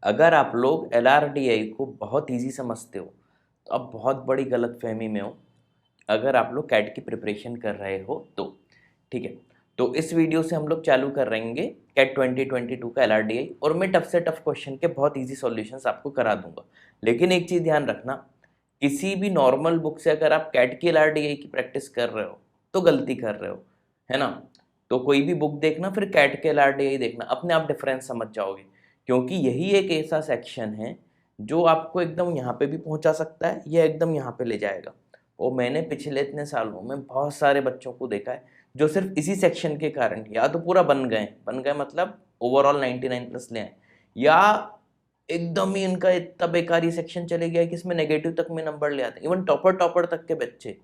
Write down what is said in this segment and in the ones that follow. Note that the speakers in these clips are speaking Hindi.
अगर आप लोग LRDI को बहुत इजी समझते हो तो आप बहुत बड़ी गलतफहमी में हो, अगर आप लोग कैट की प्रिपरेशन कर रहे हो तो। ठीक है, तो इस वीडियो से हम लोग चालू कर रहेंगे कैट 2022 का LRDI, और मैं टफ से टफ क्वेश्चन के बहुत इजी सॉल्यूशंस आपको करा दूंगा। लेकिन एक चीज़ ध्यान रखना, किसी भी नॉर्मल बुक से अगर आप कैट की LRDI की प्रैक्टिस कर रहे हो तो गलती कर रहे हो, है ना। तो कोई भी बुक देखना फिर कैट के LRDI देखना, अपने आप डिफरेंस समझ जाओगे, क्योंकि यही एक ऐसा सेक्शन है जो आपको एकदम यहाँ पे भी पहुँचा सकता है, यह एकदम यहाँ पे ले जाएगा। और मैंने पिछले इतने सालों में बहुत सारे बच्चों को देखा है जो सिर्फ इसी सेक्शन के कारण या तो पूरा बन गए मतलब ओवरऑल 99+ ले आए, या एकदम ही इनका इतना बेकार ये सेक्शन चले गया कि इसमें नेगेटिव तक में नंबर ले आते हैं, इवन टॉपर तक के बच्चे,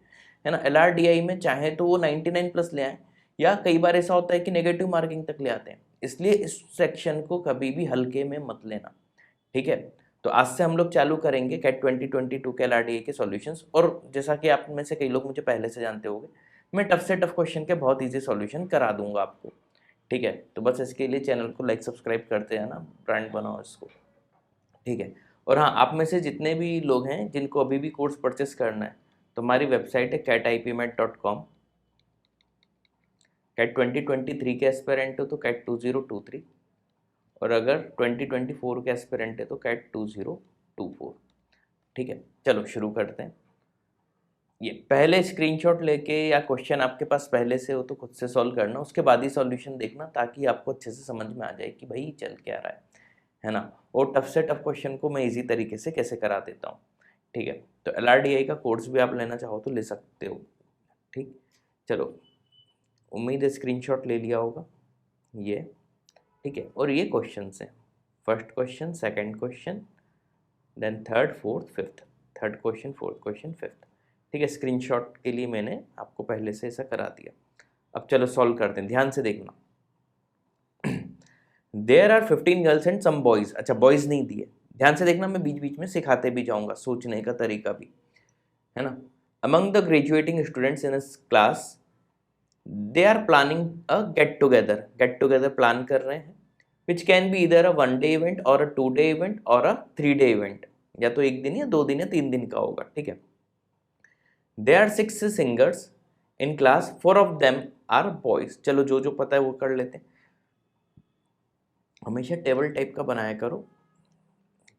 है ना। LRDI में चाहे तो वो 99+ ले आए, या कई बार ऐसा होता है कि नेगेटिव मार्किंग तक ले आते हैं। इसलिए इस सेक्शन को कभी भी हल्के में मत लेना, ठीक है। तो आज से हम लोग चालू करेंगे कैट 2022 के LRDI के सॉल्यूशंस, और जैसा कि आप में से कई लोग मुझे पहले से जानते होंगे, मैं टफ से टफ क्वेश्चन के बहुत इजी सॉल्यूशन करा दूंगा आपको, ठीक है। तो बस इसके लिए चैनल को लाइक सब्सक्राइब करते हैं ना, ब्रांड बनाओ इसको, ठीक है। और हाँ, आप में से जितने भी लोग हैं जिनको अभी भी कोर्स परचेस करना है, तो हमारी वेबसाइट है catipmet.com। कैट 2023 के एस्पिरेंट हो तो कैट 2023, और अगर 2024 के एस्पिरेंट है तो कैट 2024, ठीक है। चलो शुरू करते हैं। ये पहले स्क्रीनशॉट लेके या क्वेश्चन आपके पास पहले से हो तो खुद से सॉल्व करना, उसके बाद ही सॉल्यूशन देखना, ताकि आपको अच्छे से समझ में आ जाए कि भाई चल क्या रहा है ना। और टफ से टफ क्वेश्चन को मैं इजी तरीके से कैसे करा देता हूँ, ठीक है। तो LRDI का कोर्स भी आप लेना चाहो तो ले सकते हो, ठीक। चलो, उम्मीद है स्क्रीनशॉट ले लिया होगा ये, ठीक है। और ये क्वेश्चन हैं, first question, second question, then third, fourth, fifth, third question, fourth question, fifth, ठीक है। स्क्रीनशॉट के लिए मैंने आपको पहले से ऐसा करा दिया। अब चलो सॉल्व करते हैं, ध्यान से देखना। There are 15 girls and some boys, अच्छा बॉयज नहीं दिए, ध्यान से देखना, मैं बीच बीच में सिखाते भी जाऊंगा, सोचने का तरीका भी, है ना। Among the graduating students in class, they are planning a get together plan कर रहे हैं, विच कैन बी इधर अ 1 डे इवेंट और अ 2 डे इवेंट और अ 3 डे इवेंट, या तो 1 दिन या 2 दिन या 3 दिन का होगा, ठीक है। They are 6 singers in class, 4 of them are boys, चलो जो जो पता है वो कर लेते हैं, हमेशा टेबल टाइप का बनाया करो,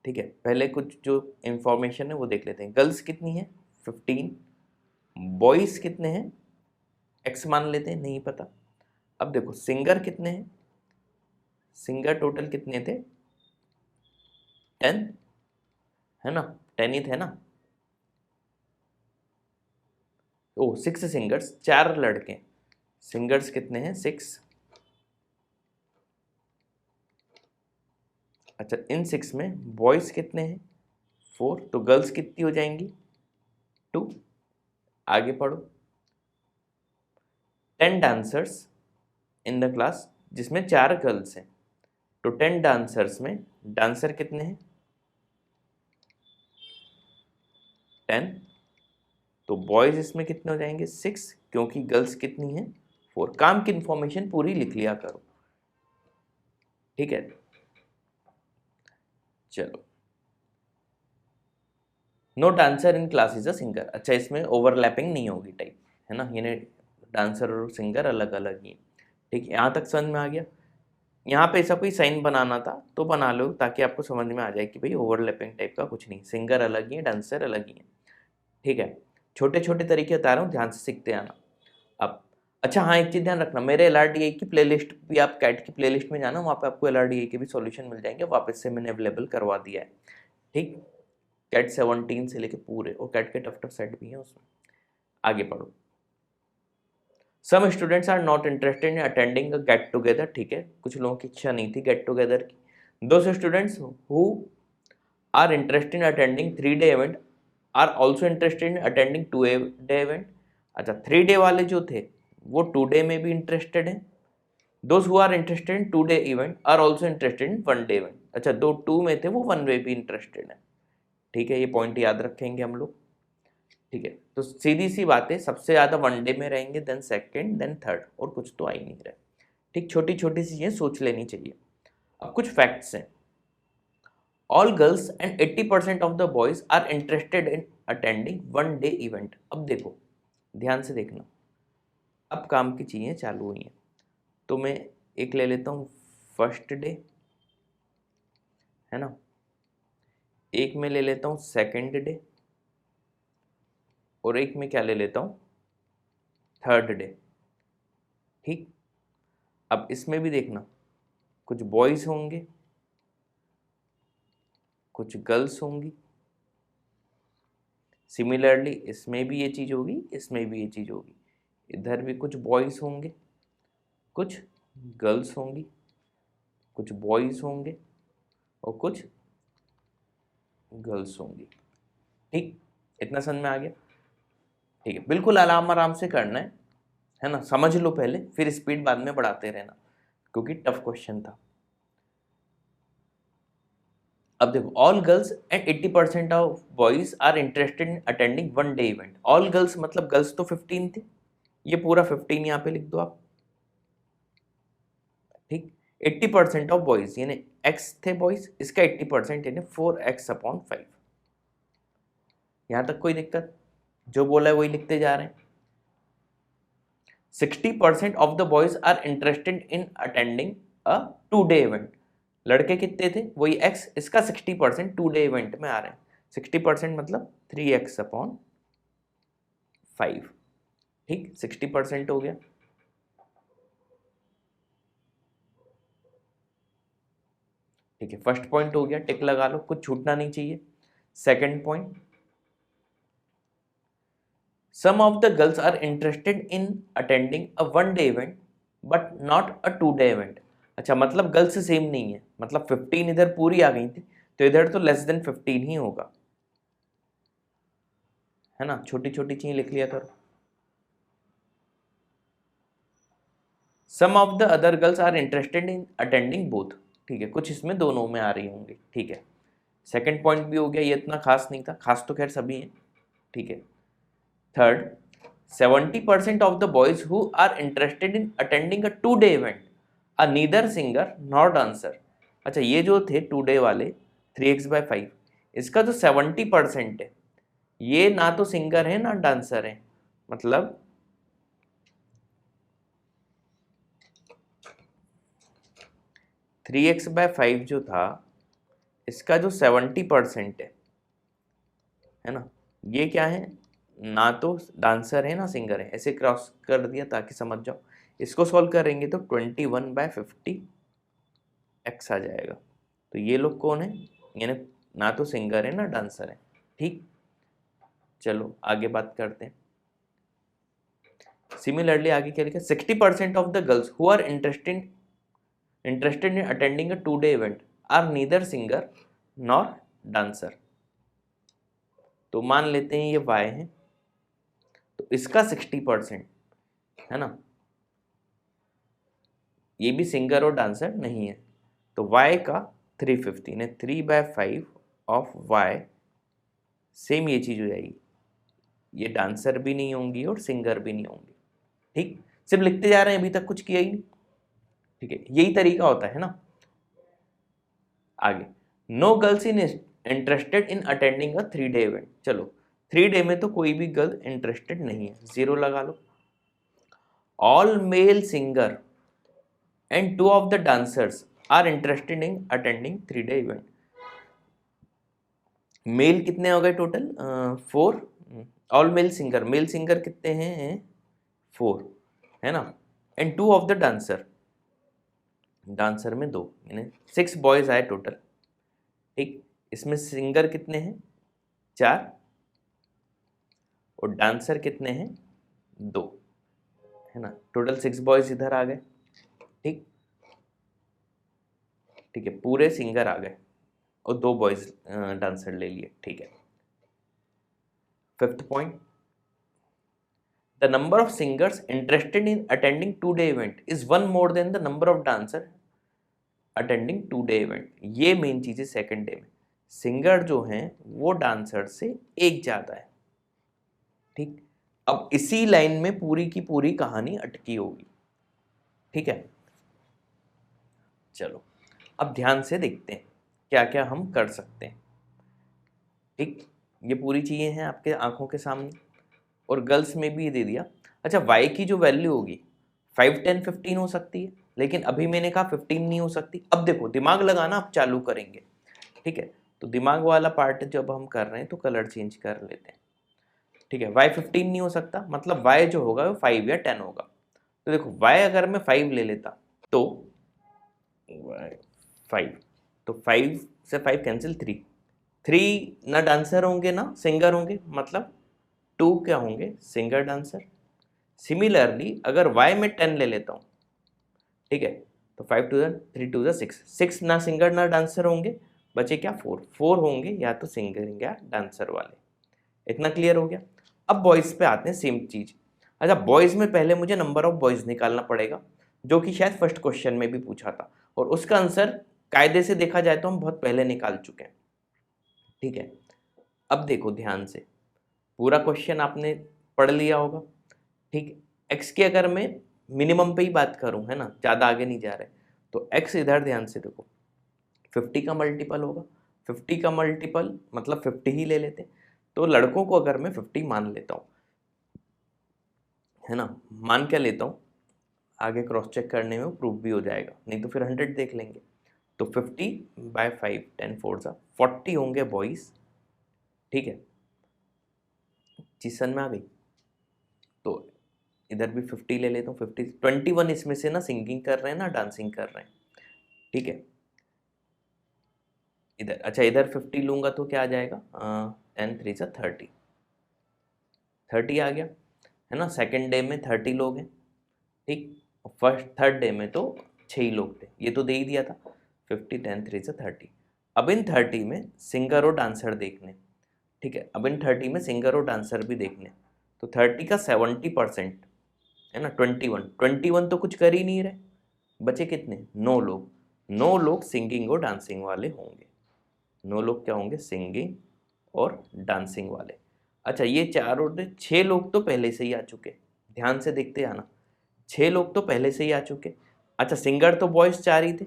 ठीक है। पहले कुछ जो इंफॉर्मेशन है वो देख लेते हैं। गर्ल्स कितनी है 15, बॉयज कितने हैं एक्स मान लेते हैं, नहीं पता। अब देखो सिंगर कितने हैं, सिंगर टोटल कितने थे 10, है ना, 10 ही थे ना। ओ 6 सिंगर्स, 4 लड़के, सिंगर्स कितने हैं 6, अच्छा इन 6 में बॉयज कितने हैं 4, तो गर्ल्स कितनी हो जाएंगी 2, आगे पढ़ो। 10 डांसर्स इन द क्लास, जिसमें 4 गर्ल्स हैं, तो 10 डांसर्स में डांसर कितने हैं 10, तो बॉयज इसमें कितने हो जाएंगे 6, क्योंकि गर्ल्स कितनी हैं 4। काम की इंफॉर्मेशन पूरी लिख लिया करो, ठीक है। चलो, no dancer in class is a singer, अच्छा इसमें ओवरलैपिंग नहीं होगी टाइप, है ना, यानी डांसर और सिंगर अलग अलग ही, ठीक है। यहाँ तक समझ में आ गया। यहाँ पे ऐसा कोई साइन बनाना था तो बना लो, ताकि आपको समझ में आ जाए कि भाई ओवरलैपिंग टाइप का कुछ नहीं, सिंगर अलग ही है, डांसर अलग ही है, ठीक है। छोटे छोटे तरीके बता रहा हूँ, ध्यान से सीखते आना। अब अच्छा हाँ, एक चीज़ ध्यान रखना, मेरे LRDI की प्लेलिस्ट भी, आप कैट की प्लेलिस्ट में जाना, वहाँ पे आपको LRDI के भी सॉल्यूशन मिल जाएंगे, वापस से मैंने अवेलेबल करवा दिया है, ठीक। कैट 17 से लेके पूरे, और कैट के टफ टफ सेट भी हैं उसमें। आगे पढ़ो। Some students are not interested in attending a get together, ठीक है, कुछ लोगों की इच्छा नहीं थी गेट टुगेदर की। Those students who are interested in attending 3 day event are also interested in attending 2 day event, अच्छा 3 डे वाले जो थे वो 2 डे में भी इंटरेस्टेड हैं। Those who are interested in 2 day event are also interested in 1 day event, अच्छा दो 2 में थे वो 1 में भी इंटरेस्टेड है, ठीक है। ये पॉइंट याद रखेंगे हम लोग, ठीक है। तो सीधी सी बात है, सबसे ज़्यादा 1 डे में रहेंगे, देन सेकेंड, देन थर्ड, और कुछ तो आ ही नहीं रहे, ठीक। छोटी छोटी सी चीज़ें सोच लेनी चाहिए। अब कुछ फैक्ट्स हैं। All girls and 80% of the boys are interested in attending one day event. अब देखो ध्यान से देखना, अब काम की चीज़ें चालू हुई हैं। तो मैं एक ले लेता हूँ फर्स्ट डे, है ना, एक में ले लेता हूँ सेकंड डे, और एक में क्या ले लेता हूँ थर्ड डे। ठीक, अब इसमें भी देखना कुछ बॉयज होंगे, कुछ गर्ल्स होंगी। सिमिलरली इसमें भी ये चीज़ होगी, इसमें भी ये चीज़ होगी। इधर भी कुछ बॉयज होंगे, कुछ गर्ल्स होंगी, कुछ बॉयज होंगे और कुछ गर्ल्स होंगी। ठीक, इतना समझ में आ गया? ठीक है, बिल्कुल आराम आराम से करना है ना, समझ लो पहले, फिर स्पीड बाद में बढ़ाते रहना, क्योंकि टफ क्वेश्चन था। अब देखो, all girls and 80% of boys are interested in attending one day event. All girls मतलब गर्ल्स तो 15 थी, ये पूरा 15 यहाँ पे लिख दो आप। ठीक, 80% ऑफ बॉयज यानी x थे बॉयज, इसका 80% यानी 4x/5। यहां तक कोई दिक्कत? जो बोला है वही लिखते जा रहे हैं। 60% of the boys are interested in attending a 2 day event. लड़के कितने थे? वही x, इसका 60% 2 डे इवेंट में आ रहे हैं। 60% मतलब 3x/5। ठीक, 60% हो गया। ठीक है, फर्स्ट पॉइंट हो गया, टिक लगा लो, कुछ छूटना नहीं चाहिए। Second point, some of the girls are interested in attending a 1 day event but not a 2 day event. अच्छा, मतलब गर्ल्स सेम नहीं है, मतलब 15 इधर पूरी आ गई थी, तो इधर तो लेस देन 15 ही होगा, है ना। छोटी छोटी चीजें लिख लिया करो। Some of the other girls are interested in attending both. ठीक है, कुछ इसमें दोनों में आ रही होंगी। ठीक है, सेकंड पॉइंट भी हो गया, ये इतना खास नहीं था, खास तो खैर सभी हैं। ठीक है, third, 70% of the boys who are interested in attending a 2 day event are neither singer nor dancer। अच्छा, ये जो थे 2 डे वाले 3x/5, इसका जो 70% है, ये ना तो सिंगर है ना डांसर है। मतलब 3x/5 जो था, इसका जो 70% है ना, ये क्या है? ना तो डांसर है ना सिंगर है। ऐसे क्रॉस कर दिया ताकि समझ जाओ। इसको सॉल्व करेंगे तो 21/50 x आ जाएगा। तो ये लोग कौन है? यानी ना तो सिंगर है ना डांसर है। ठीक, चलो आगे बात करते हैं। सिमिलरली आगे क्या लिखा? 60% of the girls who are interested in attending a 2 day event are neither singer nor dancer. तो मान लेते हैं ये y है, तो इसका 60% है ना, ये भी सिंगर और डांसर नहीं है, तो y का 350 ने 3/5 ऑफ y, सेम ये चीज हो जाएगी। ये डांसर भी नहीं होंगी और सिंगर भी नहीं होंगी। ठीक, सिर्फ लिखते जा रहे हैं, अभी तक कुछ किया ही नहीं। ठीक है, यही तरीका होता है ना। आगे, no girls in interested in attending a 3 day event. चलो 3 डे में तो कोई भी गर्ल इंटरेस्टेड नहीं है, 0 लगा लो। All male singer and 2 of the dancers are interested in attending 3 day event. Male कितने हो गए टोटल? 4। ऑल मेल सिंगर कितने हैं? 4, है ना। एंड 2 ऑफ द डांसर में 2, यानी 6 बॉयज आए टोटल। ठीक, इसमें सिंगर कितने हैं? 4, और डांसर कितने हैं? 2, है ना। टोटल 6 बॉयज इधर आ गए। ठीक, ठीक है, पूरे सिंगर आ गए और 2 बॉयज डांसर ले लिए। ठीक है, fifth point, the number of singers interested in attending 2 day event is 1 more than the number of dancer attending 2 day event. ये मेन चीज है। सेकंड डे में सिंगर जो हैं वो डांसर से एक ज्यादा है। ठीक, अब इसी लाइन में पूरी की पूरी कहानी अटकी होगी। ठीक है, चलो अब ध्यान से देखते हैं। क्या क्या हम कर सकते हैं। ठीक, ये पूरी चीज़ें हैं आपके आंखों के सामने। और गर्ल्स में भी ये दे दिया। अच्छा, y की जो वैल्यू होगी 5, 10, 15 हो सकती है, लेकिन अभी मैंने कहा 15 नहीं हो सकती। अब देखो दिमाग लगाना आप चालू करेंगे, ठीक है। तो दिमाग वाला पार्ट जब हम कर रहे हैं तो कलर चेंज कर लेते हैं, ठीक है। y 15 नहीं हो सकता, मतलब y जो होगा वो 5 या 10 होगा। तो देखो y अगर मैं 5 ले लेता तो y 5, तो 5 से 5 कैंसिल, 3 ना डांसर होंगे ना सिंगर होंगे, मतलब 2 क्या होंगे, सिंगर डांसर। सिमिलरली अगर y में 10 ले लेता हूँ, ठीक है, तो 5 टू 3 टू 6 ना सिंगर ना डांसर होंगे, बचे क्या 4 होंगे या तो सिंगर या डांसर वाले। इतना क्लियर हो गया। अब बॉयज़ पे आते हैं, सेम चीज़। अच्छा, बॉयज़ में पहले मुझे नंबर ऑफ बॉयज़ निकालना पड़ेगा, जो कि शायद फर्स्ट क्वेश्चन में भी पूछा था, और उसका आंसर कायदे से देखा जाए तो हम बहुत पहले निकाल चुके हैं, ठीक है। अब देखो ध्यान से, पूरा क्वेश्चन आपने पढ़ लिया होगा, ठीक। एक्स की अगर मैं मिनिमम पे ही बात करूं, है ना, ज़्यादा आगे नहीं जा रहे, तो एक्स इधर ध्यान से देखो 50 का मल्टीपल होगा। 50 का मल्टीपल मतलब 50 ही ले लेते हैं। तो लड़कों को अगर मैं 50 मान लेता हूँ, है ना, मान क्या लेता हूँ, आगे क्रॉस चेक करने में प्रूफ भी हो जाएगा, नहीं तो फिर 100 देख लेंगे। तो 50/5, 10 4 40 होंगे बॉयज़, ठीक है। चीज समझ में आ गई। तो इधर भी 50 ले लेता हूँ, 50, 21 इसमें से ना सिंगिंग कर रहे हैं ना डांसिंग कर रहे हैं, ठीक है। इधर अच्छा, इधर 50 लूंगा तो क्या आ जाएगा, 10 3 30 आ गया, है ना। सेकंड डे में 30 लोग हैं, ठीक। फर्स्ट थर्ड डे में तो 6 ही लोग थे, ये तो दे ही दिया था। 50 10 3 30। अब इन 30 में सिंगर और डांसर देखने, ठीक है। अब इन 30 में सिंगर और डांसर भी देखने, तो 30 का 70%, है ना, 21 तो कुछ कर ही नहीं रहे, बचे कितने, 9 लोग। 9 लोग सिंगिंग और डांसिंग वाले होंगे। 9 लोग क्या होंगे, सिंगिंग और डांसिंग वाले। अच्छा, ये 4 और 6 लोग तो पहले से ही आ चुके, ध्यान से देखते आना, 6 लोग तो पहले से ही आ चुके। अच्छा, सिंगर तो बॉयज़ 4 ही थे,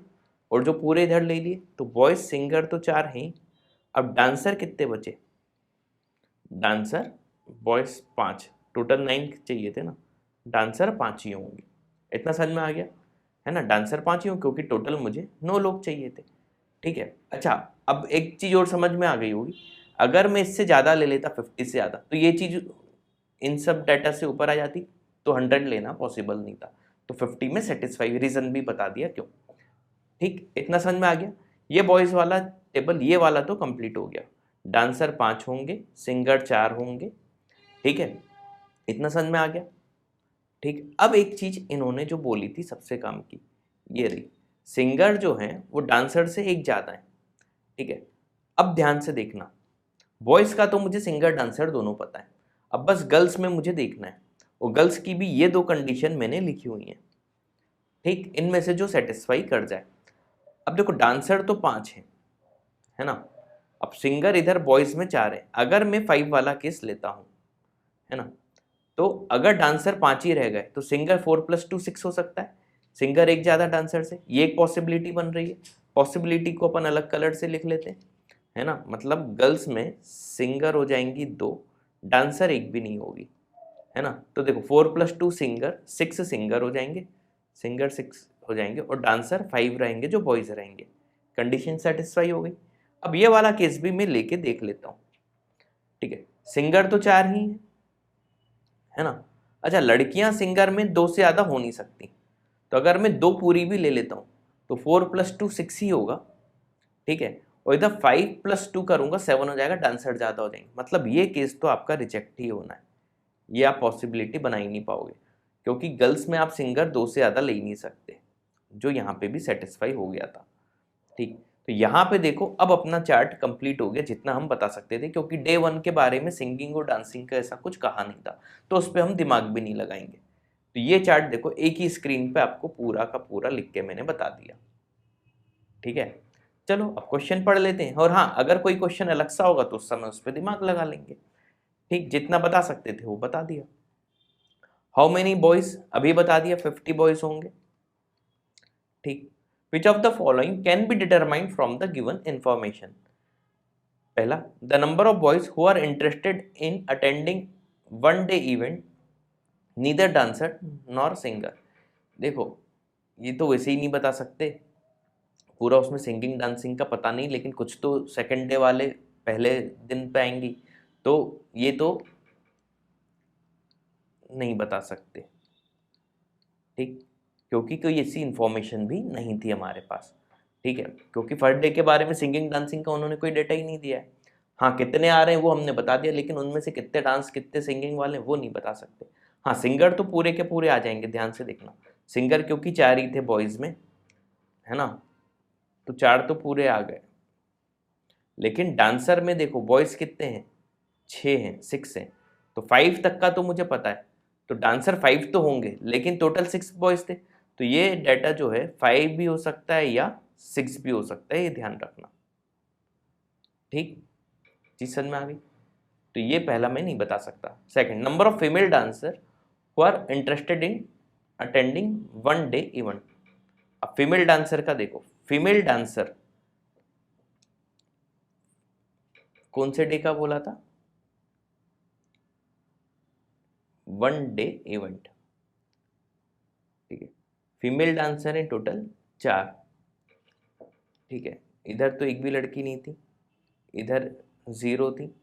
और जो पूरे इधर ले लिए, तो बॉयज़ सिंगर तो 4 हैं ही। अब डांसर कितने बचे, डांसर बॉयज़ 5, टोटल 9 चाहिए थे ना, डांसर 5 ही होंगे। इतना समझ में आ गया, है ना। डांसर 5 ही होंगे क्योंकि टोटल मुझे 9 लोग चाहिए थे, ठीक है। अच्छा, अब एक चीज़ और समझ में आ गई होगी, अगर मैं इससे ज़्यादा ले लेता, 50 से ज़्यादा, तो ये चीज़ इन सब डाटा से ऊपर आ जाती, तो 100 लेना पॉसिबल नहीं था। तो 50 में सेटिस्फाई, रीज़न भी बता दिया क्यों, ठीक। इतना समझ में आ गया। ये बॉयज़ वाला टेबल, ये वाला तो कंप्लीट हो गया। डांसर 5 होंगे, सिंगर 4 होंगे, ठीक है। इतना समझ में आ गया, ठीक। अब एक चीज़ इन्होंने जो बोली थी सबसे काम की, ये रही, सिंगर जो हैं वो डांसर से एक ज़्यादा है, ठीक है। अब ध्यान से देखना, बॉयज़ का तो मुझे सिंगर डांसर दोनों पता है, अब बस गर्ल्स में मुझे देखना है, और गर्ल्स की भी ये 2 कंडीशन मैंने लिखी हुई हैं, ठीक। इनमें से जो सेटिस्फाई कर जाए। अब देखो डांसर तो 5 है ना। अब सिंगर इधर बॉयज़ में 4 है, अगर मैं 5 वाला केस लेता हूँ, है ना, तो अगर डांसर 5 ही रह गए तो सिंगर 4 + 2 6 हो सकता है, सिंगर एक ज़्यादा डांसर से, ये एक पॉसिबिलिटी बन रही है। पॉसिबिलिटी को अपन अलग कलर से लिख लेते हैं, है ना, मतलब गर्ल्स में सिंगर हो जाएंगी 2, डांसर एक भी नहीं होगी, है ना। तो देखो 4 + 2 सिंगर, 6 सिंगर हो जाएंगे, सिंगर 6 हो जाएंगे, और डांसर 5 रहेंगे जो बॉयज़ रहेंगे। कंडीशन सेटिस्फाई हो गई। अब ये वाला केस भी मैं लेके देख लेता हूँ, ठीक है। सिंगर तो 4 ही है ना। अच्छा, लड़कियां सिंगर में 2 से ज़्यादा हो नहीं सकती, तो अगर मैं 2 पूरी भी ले लेता हूँ तो 4 + 2 6 ही होगा, ठीक है। और इधर 5 + 2 करूँगा 7 हो जाएगा, डांसर ज़्यादा हो जाएंगे, मतलब ये केस तो आपका रिजेक्ट ही होना है, ये आप पॉसिबिलिटी बना ही नहीं पाओगे, क्योंकि गर्ल्स में आप सिंगर 2 से ज़्यादा ले ही नहीं सकते, जो यहाँ पे भी सेटिस्फाई हो गया था, ठीक। तो यहाँ पे देखो, अब अपना चार्ट कंप्लीट हो गया जितना हम बता सकते थे, क्योंकि डे 1 के बारे में सिंगिंग और डांसिंग का ऐसा कुछ कहा नहीं था, तो उस पर हम दिमाग भी नहीं लगाएंगे। तो ये चार्ट देखो, एक ही स्क्रीन पे आपको पूरा का पूरा लिख के मैंने बता दिया, ठीक है। चलो अब क्वेश्चन पढ़ लेते हैं, और हाँ, अगर कोई क्वेश्चन अलग सा होगा तो उस समय उस पर दिमाग लगा लेंगे, ठीक। जितना बता सकते थे वो बता दिया। हाउ मेनी बॉयज, अभी बता दिया 50 बॉयज होंगे, ठीक। Which of the following can be determined from the given information. पहला, the number of boys who are interested in attending one day event neither dancer nor singer. देखो ये तो वैसे ही नहीं बता सकते, पूरा उसमें सिंगिंग डांसिंग का पता नहीं, लेकिन कुछ तो सेकंड डे वाले पहले दिन पे आएंगी, तो ये तो नहीं बता सकते, ठीक, क्योंकि कोई ऐसी इंफॉर्मेशन भी नहीं थी हमारे पास, ठीक है, क्योंकि फर्स्ट डे के बारे में सिंगिंग डांसिंग का उन्होंने कोई डेटा ही नहीं दिया है। हाँ कितने आ रहे हैं वो हमने बता दिया, लेकिन उनमें से कितने डांस कितने सिंगिंग वाले हैं वो नहीं बता सकते। हाँ सिंगर तो पूरे के पूरे आ जाएंगे, ध्यान से देखना, सिंगर क्योंकि 4 ही थे बॉयज़ में, है ना, तो 4 तो पूरे आ गए। लेकिन डांसर में देखो बॉयज़ कितने हैं, 6 हैं, 6 हैं, तो 5 तक का तो मुझे पता है, तो डांसर 5 तो होंगे, लेकिन टोटल 6 बॉयज़ थे, तो ये डाटा जो है 5 भी हो सकता है या 6 भी हो सकता है, ये ध्यान रखना, ठीक, चीज समझ में आ गई। तो ये पहला मैं नहीं बता सकता। Second, number of female dancer who are interested in attending one day event. अब फीमेल डांसर का देखो, फीमेल डांसर कौन से डे का बोला था, वन डे इवेंट, ठीक है, फीमेल डांसर है टोटल 4, ठीक है, इधर तो एक भी लड़की नहीं थी, इधर 0 थी,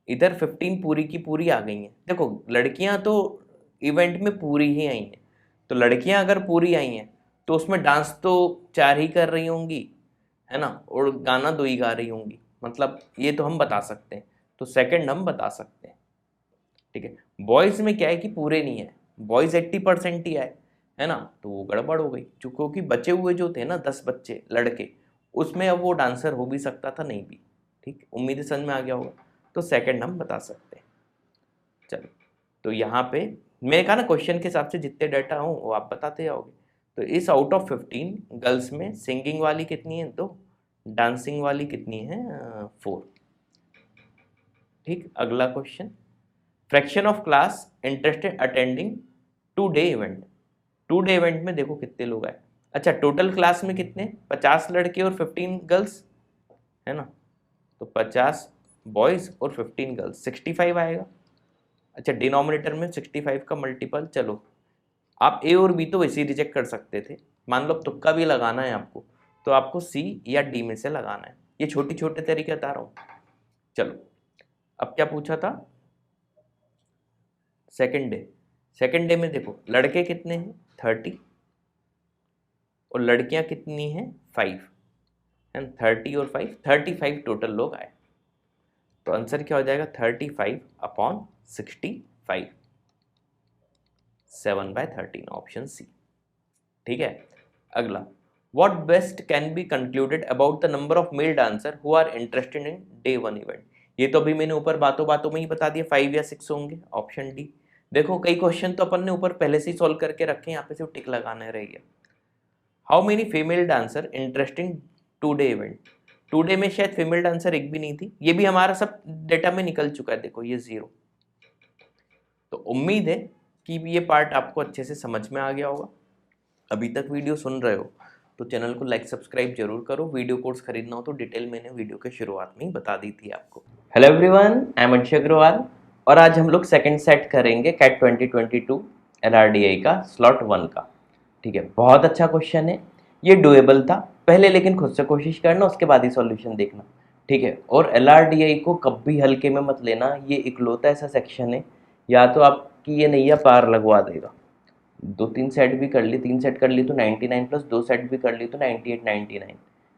इधर 15 पूरी की पूरी आ गई हैं। देखो लड़कियां तो इवेंट में पूरी ही आई हैं, तो लड़कियां अगर पूरी आई हैं तो उसमें डांस तो 4 ही कर रही होंगी, है ना, और गाना 2 ही गा रही होंगी, मतलब ये तो हम बता सकते हैं, तो सेकंड हम बता सकते हैं, ठीक है। बॉयज़ में क्या है कि पूरे नहीं है, बॉयज़ 80% ही आए, है ना, तो वो गड़बड़ हो गई, क्योंकि बचे हुए जो थे ना 10 बच्चे लड़के, उसमें अब वो डांसर हो भी सकता था, नहीं भी, ठीक, उम्मीद है समझ में आ गया होगा, तो सेकंड हम बता सकते हैं। चलो, तो यहाँ पे मैंने कहा ना क्वेश्चन के हिसाब से जितने डाटा हो वो आप बताते जाओगे। तो इस आउट ऑफ 15 गर्ल्स में सिंगिंग वाली कितनी है, 2, डांसिंग वाली कितनी है, 4, ठीक। अगला question, fraction of class interested attending 2 day event. 2 day event में देखो कितने लोग आए, अच्छा टोटल क्लास में कितने, 50 लड़के और 15 गर्ल्स, है ना, तो 50 बॉयज़ और 15 गर्ल्स, 65 आएगा। अच्छा डिनोमिनेटर में 65 का मल्टीपल, चलो आप ए और बी तो वैसे ही रिजेक्ट कर सकते थे, मान लो तुक्का भी लगाना है आपको, तो आपको सी या डी में से लगाना है, ये छोटे छोटे तरीके बता रहा हूँ। चलो अब क्या पूछा था, सेकंड डे में देखो लड़के कितने हैं 30 और लड़कियां कितनी हैं 5, एंड 30 और 5 35 टोटल लोग आए, तो आंसर क्या हो जाएगा 35/65, 7/13, ऑप्शन सी, ठीक है। अगला, what best can be concluded about the number of male dancer who are interested in day 1 event। ये तो अभी मैंने ऊपर बातों बातों में ही बता दिया, 5 या 6 होंगे, ऑप्शन डी। देखो कई क्वेश्चन तो अपन ने ऊपर पहले से ही सॉल्व करके रखे हैं, यहाँ पे सिर्फ टिक लगाना रह गया। How many female dancer interesting 2 day event. 2 day में शायद फीमेल डांसर एक भी नहीं थी, ये भी हमारा सब डेटा में निकल चुका है, देखो ये 0। तो उम्मीद है कि ये पार्ट आपको अच्छे से समझ में आ गया होगा। अभी तक वीडियो सुन रहे हो तो चैनल को लाइक सब्सक्राइब जरूर करो। वीडियो कोर्स खरीदना हो तो डिटेल मैंने वीडियो के शुरुआत में ही बता दी थी आपको। हेलो एवरीवन, आई एम अंश अग्रवाल और आज हम लोग सेकंड सेट करेंगे कैट 2022 LRDI का स्लॉट 1 का, ठीक है। बहुत अच्छा क्वेश्चन है, ये डुएबल था पहले, लेकिन खुद से कोशिश करना, उसके बाद ही सॉल्यूशन देखना, ठीक है। और LRDI को कभी हल्के में मत लेना, ये इकलौता ऐसा सेक्शन है या तो आपकी ये नैया पार लगवा देगा। 2-3 सेट भी कर ली, 3 सेट कर ली तो 99 प्लस 2 सेट भी कर ली तो 98 99,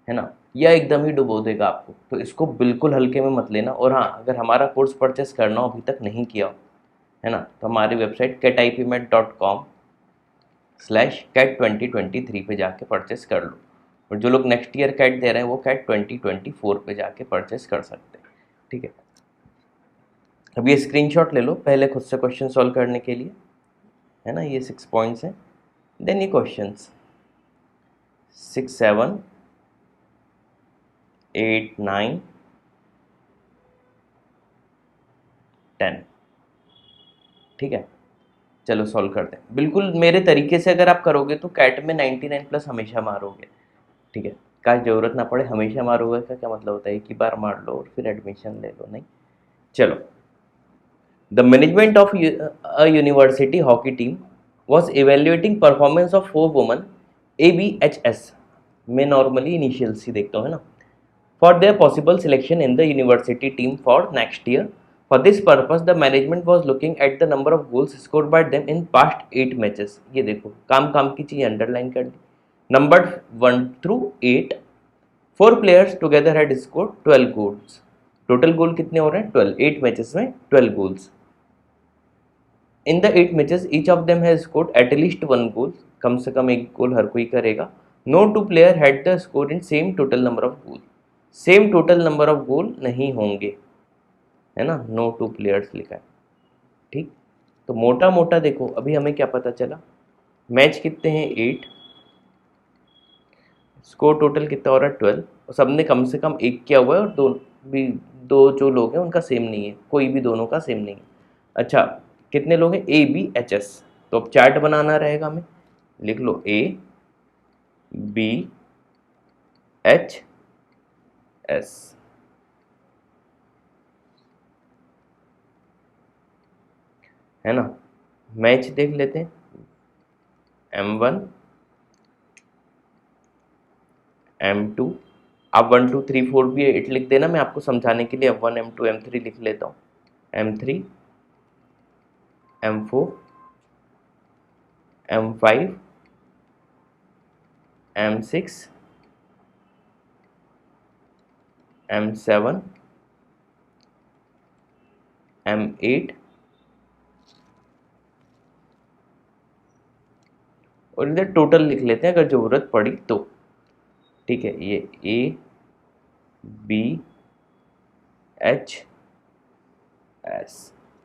है ना, या एकदम ही डुबो देगा आपको, तो इसको बिल्कुल हल्के में मत लेना। और हाँ, अगर हमारा कोर्स परचेस करना हो, अभी तक नहीं किया हो, है ना, तो हमारी वेबसाइट catipmet.com/cat2023 पे जाके परचेस कर लो। और जो लोग नेक्स्ट ईयर कैट दे रहे हैं वो कैट 2024 पे जाके परचेस कर सकते हैं, ठीक है। अब ये स्क्रीनशॉट ले लो पहले खुद से क्वेश्चन सॉल्व करने के लिए, है ना, ये 6 पॉइंट्स हैं, देन ये क्वेश्चंस 6 7 8 9 10, ठीक है। चलो सॉल्व करते हैं, बिल्कुल मेरे तरीके से अगर आप करोगे तो कैट में 99 प्लस हमेशा मारोगे, ठीक है, काश ज़रूरत ना पड़े हमेशा मारोगे का क्या मतलब होता है, एक ही बार मार लो और फिर एडमिशन ले लो, नहीं। चलो, the management of a university hockey team was evaluating performance of 4 women ABHS में नॉर्मली इनिशियल्स ही देखता हूँ, है ना, for their possible selection in the university team for next year. For this purpose, the management was looking at the number of goals scored by them in past 8 matches. ये देखो काम काम की चीज़ अंडरलाइन कर दी। Numbered 1 through 8, 4 players together had scored 12 goals. Total goal कितने हो रहे हैं? 12, 8 मैचेस में 12 goals. In the 8 matches each of them has scored at least 1 goal, कम से कम एक गोल हर कोई करेगा। No two player had the score in same total number of goal, same total number of goal नहीं होंगे, है ना, नो टू प्लेयर्स लिखा है, ठीक। तो मोटा मोटा देखो अभी हमें क्या पता चला, मैच कितने हैं 8, स्कोर टोटल कितना हो रहा है 12, और सबने कम से कम एक किया हुआ है, और दो जो लोग हैं उनका सेम नहीं है, कोई भी दोनों का सेम नहीं है। अच्छा, कितने लोग हैं? ABHS, तो अब चार्ट बनाना रहेगा हमें, लिख लो ABHS, है ना। मैच देख लेते हैं, M1 M2, आप 1 2 3 4 भी 8 लिख देना, मैं आपको समझाने के लिए M1 M2 M3 लिख लेता हूँ, M3 M4 M5 M6 M7 M8, और इधर टोटल लिख लेते हैं अगर ज़रूरत पड़ी तो, ठीक है। ये ABHS,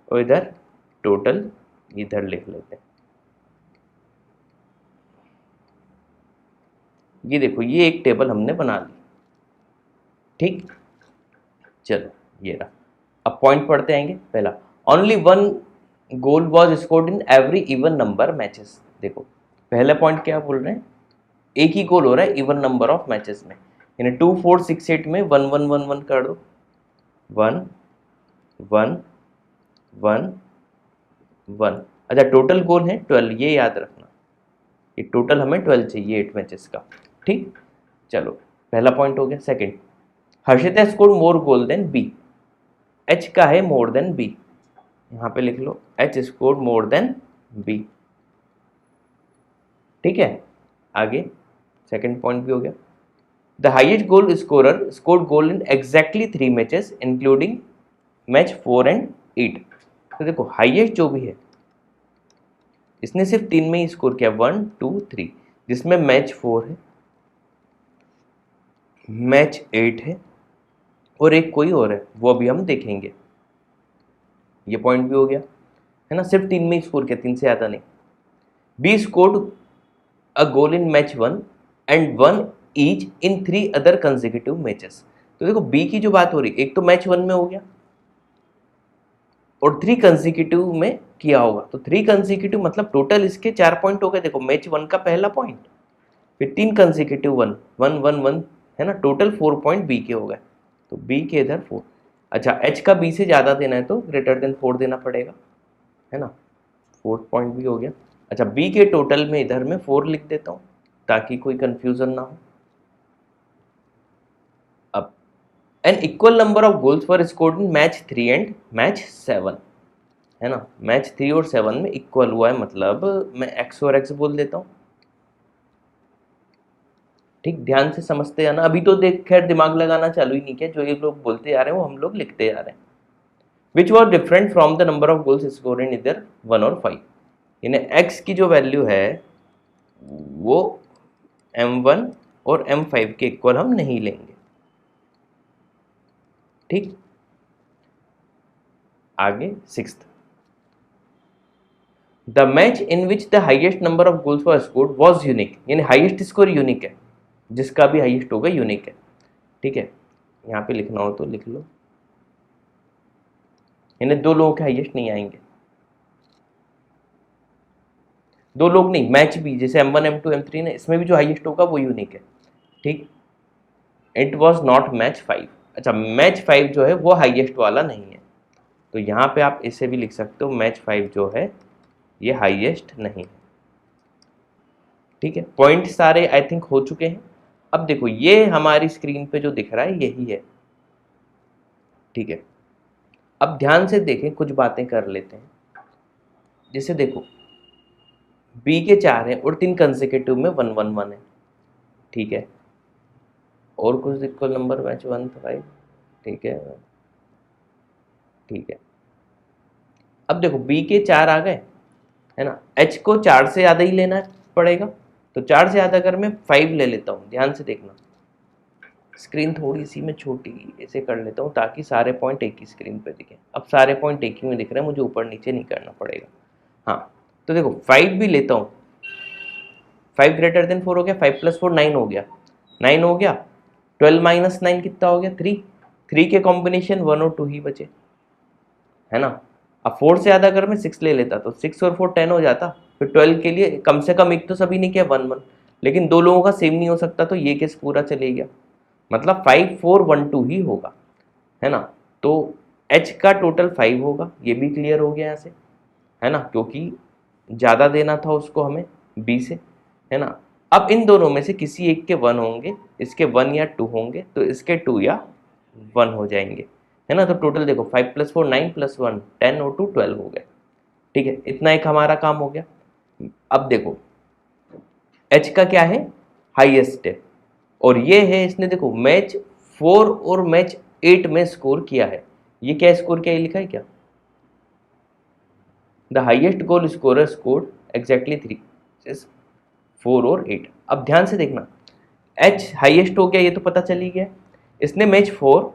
और इधर टोटल इधर लिख लेते हैं। ये देखो ये एक टेबल हमने बना ली, ठीक। चलो ये रहा, अब पॉइंट पढ़ते आएंगे। पहला, only 1 goal was scored in every even number matches. देखो पहला पॉइंट क्या बोल रहे हैं, एक ही गोल हो रहा है इवन नंबर ऑफ मैचेस में, यानी 2 4 6 8 में 1 1 1 1 कर दो, 1 1 1 1। अच्छा, टोटल गोल है 12, ये याद रखना, ये टोटल हमें 12 चाहिए 8 मैचेस का, ठीक। चलो पहला पॉइंट हो गया। Second, Harshita score more goal than B, H का है मोर देन बी, यहाँ पे लिख लो H score more than B, ठीक है। आगे सेकंड पॉइंट भी हो गया, the highest goal scorer scored goal in exactly 3 matches including match 4 and 8। तो देखो हाइएस्ट जो भी है इसने सिर्फ 3 में ही स्कोर किया, 1 2 3, जिसमें मैच 4 है, मैच 8 है, और एक कोई और है, वो अभी हम देखेंगे। ये पॉइंट भी हो गया, है ना, सिर्फ 3 में ही स्कोर किया, 3 से ज़्यादा नहीं। B scored a goal in match 1 and 1 each in 3 other consecutive matches. तो देखो बी की जो बात हो रही, एक तो मैच 1 में हो गया और 3 कंसेक्यूटिव में किया होगा, तो 3 कंसेक्यूटिव मतलब टोटल इसके 4 पॉइंट हो गए। देखो मैच 1 का पहला पॉइंट, फिर 3 कंसेक्यूटिव 1 1 1 1, है ना, टोटल 4 पॉइंट बी के हो गए, तो बी के इधर 4। अच्छा, एच का बी से ज़्यादा देना है तो ग्रेटर देन 4 देना पड़ेगा, है ना, 4 पॉइंट भी हो गया। अच्छा, बी के टोटल में इधर मैं 4 लिख देता हूँ ताकि कोई कंफ्यूजन ना हो। अब an equal number of goals were scored in match 3 and match 7, है ना, मैच 3 और 7 में इक्वल हुआ है, मतलब मैं एक्स और एक्स बोल देता हूँ, ठीक। ध्यान से समझते जाना, अभी तो देख खैर दिमाग लगाना चालू ही नहीं किया, जो ये लोग बोलते जा रहे हैं वो हम लोग लिखते जा रहे हैं। Which was different from the number of goals score in इधर 1 और 5, यानी एक्स की जो वैल्यू है वो M1 और M5 के इक्वल हम नहीं लेंगे, ठीक। आगे 6th, the match in which the highest number of goals were scored was unique, यानी हाइएस्ट स्कोर यूनिक है, जिसका भी हाइएस्ट होगा यूनिक है, ठीक है। यहाँ पे लिखना हो तो लिख लो, यानी 2 लोगों के हाइएस्ट नहीं आएंगे, 2 लोग नहीं, मैच भी जैसे M1 M2 M3 ने, इसमें भी जो हाईएस्ट होगा वो यूनिक है। ठीक, इट वॉज नॉट मैच 5। अच्छा, मैच 5 जो है वो हाईएस्ट वाला नहीं है, तो यहाँ पे आप इसे भी लिख सकते हो मैच 5 जो है ये हाईएस्ट नहीं है। ठीक है, पॉइंट सारे आई थिंक हो चुके हैं। अब देखो ये हमारी स्क्रीन पे जो दिख रहा है यही है। ठीक है, अब ध्यान से देखें, कुछ बातें कर लेते हैं। जैसे देखो बी के 4 हैं और 3 कंसेक्यूटिव में 1 1 1 है। ठीक है, और कुछ इक्वल नंबर मैच 1 5। ठीक है, ठीक है। अब देखो बी के 4 आ गए, है ना, एच को 4 से ज़्यादा ही लेना पड़ेगा, तो 4 से ज़्यादा अगर मैं 5 ले लेता हूँ, ध्यान से देखना, स्क्रीन थोड़ी सी मैं छोटी ऐसे कर लेता हूँ ताकि सारे पॉइंट एक ही स्क्रीन पे दिखें। अब सारे पॉइंट एक ही में दिख रहे हैं, मुझे ऊपर नीचे नहीं करना पड़ेगा। हाँ, तो देखो 5 भी लेता हूँ, 5 ग्रेटर देन 4 हो गया, 5 प्लस 4 9 हो गया, 9 हो गया, 12 माइनस 9 कितना हो गया 3, 3 के कॉम्बिनेशन 1 और 2 ही बचे, है ना। अब 4 से ज़्यादा अगर मैं 6 ले लेता तो 6 और 4 10 हो जाता, फिर 12 के लिए कम से कम एक तो सभी ने किया 1 1, लेकिन दो लोगों का सेम नहीं हो सकता, तो ये केस पूरा चले गया, मतलब 5 4 1 2 ही होगा, है ना। तो एच का टोटल 5 होगा, ये भी क्लियर हो गया यहाँ से, है ना, क्योंकि ज़्यादा देना था उसको हमें बी से, है ना। अब इन दोनों में से किसी एक के 1 होंगे, इसके 1 या 2 होंगे, तो इसके 2 या 1 हो जाएंगे, है ना। तो टोटल देखो 5 प्लस 4 9 प्लस 1 10 और 2 12 हो गए। ठीक है, इतना एक हमारा काम हो गया। अब देखो एच का क्या है, हाईएस्ट है, और ये है इसने देखो मैच 4 और मैच 8 में स्कोर किया है। ये क्या स्कोर किया, ये लिखा है क्या, the highest goal scorer scored exactly 3 4 और 8। अब ध्यान से देखना, एच हाईएस्ट हो गया, ये तो पता चल ही गया, इसने मैच 4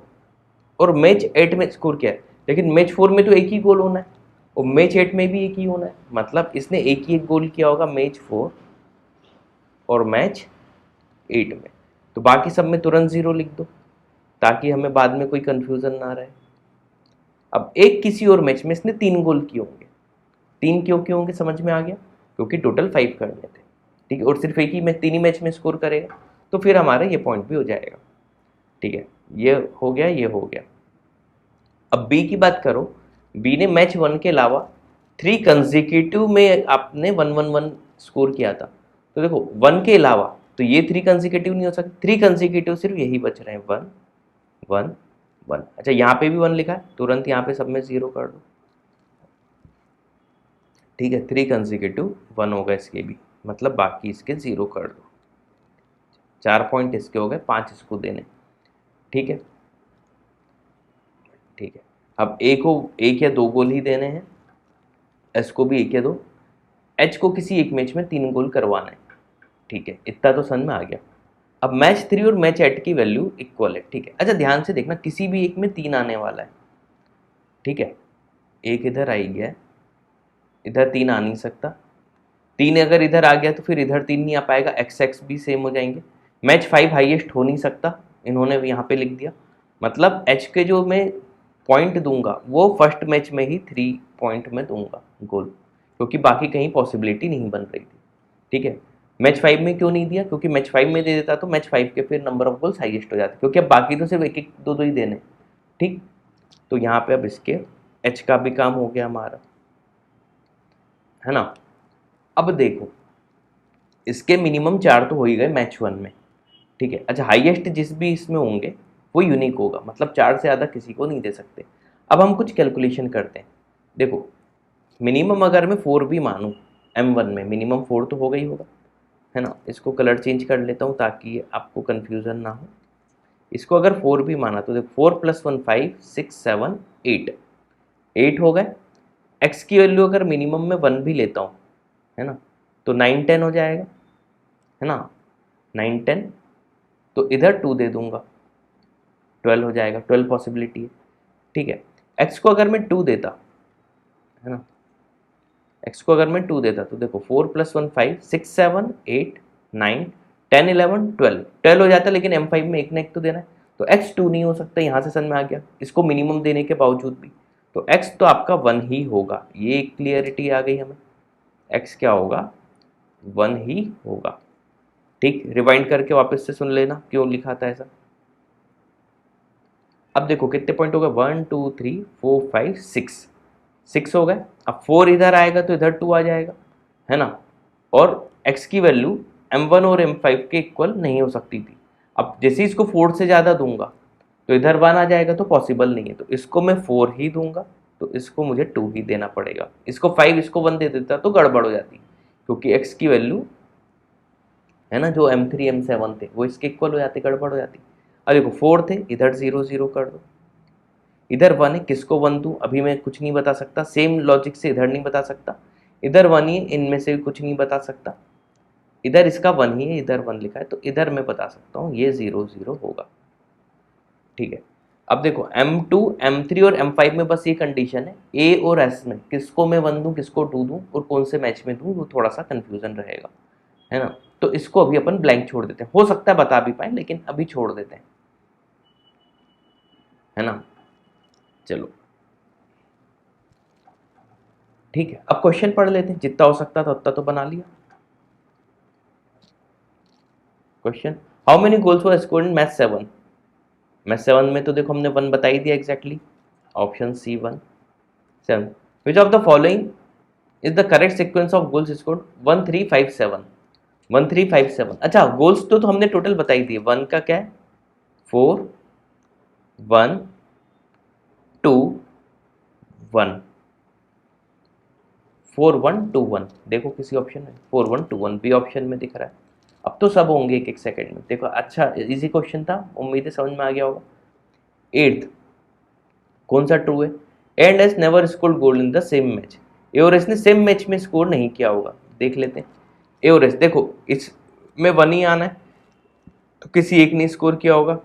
और मैच 8 में स्कोर किया है, लेकिन मैच 4 में तो एक ही गोल होना है और मैच 8 में भी एक ही होना है, मतलब इसने एक ही एक गोल किया होगा मैच 4 और मैच 8 में, तो बाकी सब में तुरंत 0 लिख दो ताकि हमें बाद में कोई कंफ्यूजन ना रहे। अब एक किसी और मैच में इसने 3 गोल किए होंगे, 3 क्यों होंगे समझ में आ गया, क्योंकि टोटल 5 करने थे। ठीक है, और सिर्फ एक ही मैच 3 ही मैच में स्कोर करेगा, तो फिर हमारा ये पॉइंट भी हो जाएगा। ठीक है, ये हो गया, ये हो गया। अब बी की बात करो, बी ने मैच 1 के अलावा 3 कंसेक्यूटिव में आपने 1 1 1 स्कोर किया था, तो देखो 1 के अलावा तो ये 3 कंसेक्यूटिव नहीं हो सकते, 3 कंसेक्यूटिव सिर्फ यही बच रहे हैं 1 1 1। अच्छा, यहाँ पे भी 1 लिखा है, तुरंत यहाँ पे सब में 0 कर दो। ठीक है, 3 कंसेक्यूटिव 1 होगा इसके भी, मतलब बाकी इसके 0 कर दो। 4 पॉइंट इसके हो गए, 5 इसको देने। ठीक है, ठीक है। अब ए को 1 या 2 गोल ही देने हैं, एस को भी 1 या 2, एच को किसी एक मैच में 3 गोल करवाना है। ठीक है, इतना तो समझ में आ गया। अब मैच 3 और मैच 8 की वैल्यू इक्वल है। ठीक है, अच्छा ध्यान से देखना, किसी भी एक में 3 आने वाला है। ठीक है, एक इधर आई गया, इधर 3 आ नहीं सकता, 3 अगर इधर आ गया तो फिर इधर 3 नहीं आ पाएगा, एक्स एक्स भी सेम हो जाएंगे। मैच 5 हाईएस्ट हो नहीं सकता, इन्होंने यहाँ पे लिख दिया, मतलब एच के जो मैं पॉइंट दूंगा वो फर्स्ट मैच में ही 3 पॉइंट में दूंगा गोल, क्योंकि बाकी कहीं पॉसिबिलिटी नहीं बन रही थी। ठीक है, मैच 5 में क्यों नहीं दिया, क्योंकि मैच 5 में दे देता तो मैच 5 के फिर नंबर ऑफ गोल्स हाईएस्ट हो जाते, क्योंकि अब बाकी तो सिर्फ एक एक दो दो ही देने। ठीक, तो यहाँ पे अब इसके एच का भी काम हो गया हमारा, है ना। अब देखो इसके मिनिमम 4 तो हो ही गए मैच 1 में। ठीक है, अच्छा हाईएस्ट जिस भी इसमें होंगे वो यूनिक होगा, मतलब 4 से ज़्यादा किसी को नहीं दे सकते। अब हम कुछ कैलकुलेशन करते हैं। देखो मिनिमम अगर मैं 4 भी मानूँ, M1 में मिनिमम 4 तो होगा ही होगा, है ना। इसको कलर चेंज कर लेता हूँ ताकि आपको कन्फ्यूज़न ना हो। इसको अगर 4 भी माना तो देखो 4 + 1 5 6 7 8, 8 हो गए। एक्स की वैल्यू अगर मिनिमम में 1 भी लेता हूँ, है ना, तो 9 10 हो जाएगा, है ना, 9 10, तो इधर 2 दे दूंगा, 12 हो जाएगा, 12 पॉसिबिलिटी है। ठीक है, एक्स को अगर मैं 2 देता, है ना, एक्स को अगर मैं 2 देता तो देखो 4 + 1 5 6 7 8 9 10 11 12, 12 हो जाता, लेकिन M5 में एक ना एक तो देना है, तो एक्स 2 नहीं हो सकता, यहाँ से समझ में आ गया, इसको मिनिमम देने के बावजूद भी, तो एक्स तो आपका 1 ही होगा, ये क्लियरिटी आ गई हमें, एक्स क्या होगा 1 ही होगा। ठीक, रिवाइंड करके वापस से सुन लेना क्यों लिखा था ऐसा। अब देखो कितने पॉइंट हो गए, 1 2 3 4 5 6, 6 हो गए। अब 4 इधर आएगा तो इधर 2 आ जाएगा, है ना। और x की वैल्यू m1 और m5 के इक्वल नहीं हो सकती थी। अब जैसे इसको 4 से ज़्यादा दूंगा तो इधर 1 आ जाएगा, तो पॉसिबल नहीं है, तो इसको मैं 4 ही दूंगा, तो इसको मुझे 2 ही देना पड़ेगा। इसको 5 इसको 1 दे देता तो गड़बड़ हो जाती, क्योंकि x की वैल्यू है ना जो m3 m7 थे वो इसके इक्वल हो जाते, गड़बड़ हो जाती। अब देखो 4 थे, इधर 0 0 कर दो, इधर 1 है, किसको 1 दूँ अभी मैं कुछ नहीं बता सकता, सेम लॉजिक से इधर नहीं बता सकता, इधर 1 ही है, इनमें से भी कुछ नहीं बता सकता, इधर इसका 1 ही है, इधर 1 लिखा है, तो इधर मैं बता सकता हूँ ये 0 0 होगा। ठीक है, अब देखो m2 m3 और m5 में बस ये कंडीशन है, a और s में किसको मैं 1 दूँ किसको 2 दूँ और कौन से मैच में दूँ, वो थोड़ा सा कन्फ्यूजन रहेगा, है ना। तो इसको अभी अपन ब्लैंक छोड़ देते हैं, हो सकता है बता भी पाए लेकिन अभी छोड़ देते हैं, है ना। चलो ठीक है, अब क्वेश्चन पढ़ लेते हैं, जितना हो सकता था उतना तो बना लिया। Question, how many goals were scored in match 7। Match 7 में तो देखो हमने 1 बता ही दिया exactly, option C 1 7। Which of the following is the correct sequence of goals scored 1 3 5 7। 1 3 5 7, अच्छा गोल्स तो हमने टोटल बताई दिए, 1 का क्या है 4 1 2 1, 4 1 2 1, देखो किसी ऑप्शन में 4 1 2 1 बी ऑप्शन में दिख रहा है। अब तो सब होंगे एक एक सेकंड में, देखो अच्छा इजी क्वेश्चन था, उम्मीद है समझ में आ गया होगा। 8th कौन सा ट्रू है, and S never scored goal in the same match. A और एस ने सेम मैच में स्कोर नहीं किया होगा, देख लेते हैं। ए और एस देखो इसमें 1 ही आना है, तो किसी एक ने स्कोर किया होगा,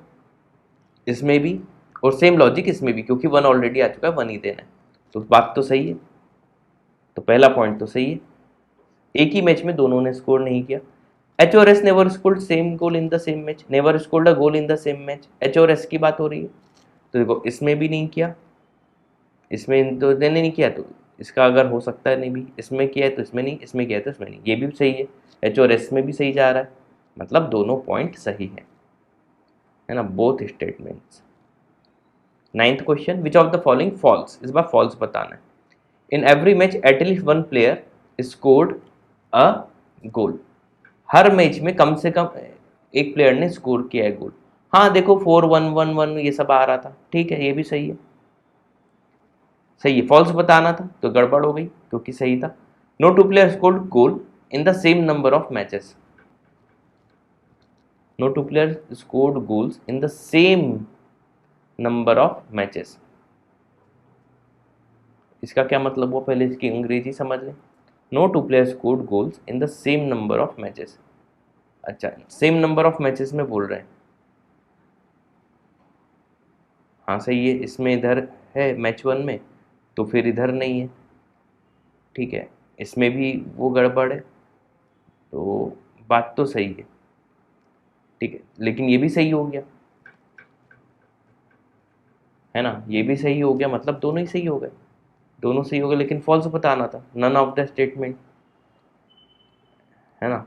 इसमें भी, और सेम लॉजिक इसमें भी, क्योंकि 1 ऑलरेडी आ चुका है, 1 ही देना है, तो बात तो सही है, तो पहला पॉइंट तो सही है, एक ही मैच में दोनों ने स्कोर नहीं किया। एच और S never scored same goal in the same match, never scored a goal in the same match, H और एस की बात हो रही है, तो देखो इसमें भी नहीं किया, इसमें तो मैंने नहीं किया, तो इसका अगर हो सकता है नहीं भी, इसमें किया है तो इसमें नहीं, इसमें किया है तो इसमें नहीं, ये भी सही है, एच और एस में भी सही जा रहा है, मतलब दोनों पॉइंट सही है ना, both statements. 9th question, which of the following false, इस बार फॉल्स बताना है। In every match at least 1 player scored a goal, हर मैच में कम से कम एक प्लेयर ने स्कोर किया है गोल। हाँ देखो 4 1 1 1 ये सब आ रहा था, ठीक है ये भी सही है, सही है, फॉल्स बताना था तो गड़बड़ हो गई क्योंकि सही था। No two player scored goal in the same number of matches, no two player scored goals in the same number of matches, इसका क्या मतलब हुआ, पहले इसकी अंग्रेजी समझ लें। No two player scored goals in the same number of matches, अच्छा सेम नंबर ऑफ मैचेस में बोल रहे हैं, हाँ सही है, इसमें इधर है मैच 1 में, तो फिर इधर नहीं है, ठीक है, इसमें भी वो गड़बड़ है, तो बात तो सही है, ठीक है, लेकिन ये भी सही हो गया, है ना, ये भी सही हो गया, मतलब दोनों ही सही हो गए, दोनों सही हो गए, लेकिन फॉल्स बताना था, नन ऑफ द स्टेटमेंट, है ना,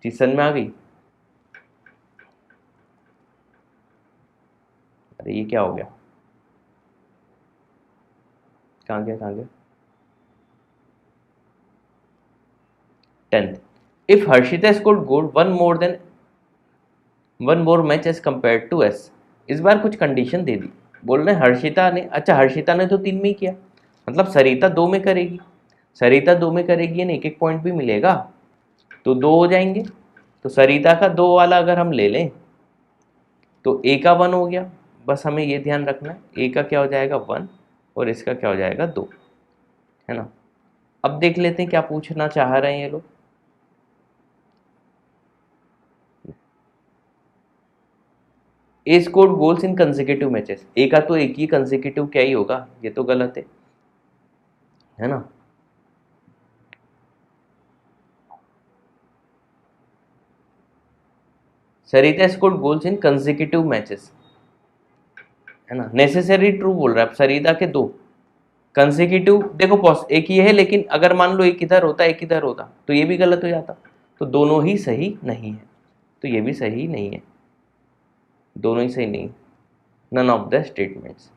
चीज समझ में आ गई। अरे ये क्या हो गया, कहाँ गया कहाँ गया। 10th, if Harshita scored goal one more match as compared to S, इस बार कुछ कंडीशन दे दी, बोल रहे हैं हर्षिता ने, अच्छा हर्षिता ने तो 3 में ही किया, मतलब सरिता 2 में करेगी, सरिता 2 में करेगी ना, एक एक पॉइंट भी मिलेगा, तो 2 हो जाएंगे, तो सरिता का 2 वाला अगर हम ले लें तो ए का 1 हो गया, बस हमें ये ध्यान रखना है ए का क्या हो जाएगा 1 और इसका क्या हो जाएगा 2, है ना। अब देख लेते हैं क्या पूछना चाह रहे हैं ये लोग। A scored goals in consecutive matches, A का तो एक ही कंसेक्यूटिव क्या ही होगा, ये तो गलत है ना। Sarita scored goals in consecutive matches, है ना, नेसेसरी ट्रू बोल रहा है, सरिता के 2 कंसेक्यूटिव, देखो पॉस एक ही है, लेकिन अगर मान लो एक इधर होता एक इधर होता तो ये भी गलत हो जाता, तो दोनों ही सही नहीं है, तो ये भी सही नहीं है, दोनों ही सही नहीं, नन ऑफ द स्टेटमेंट्स।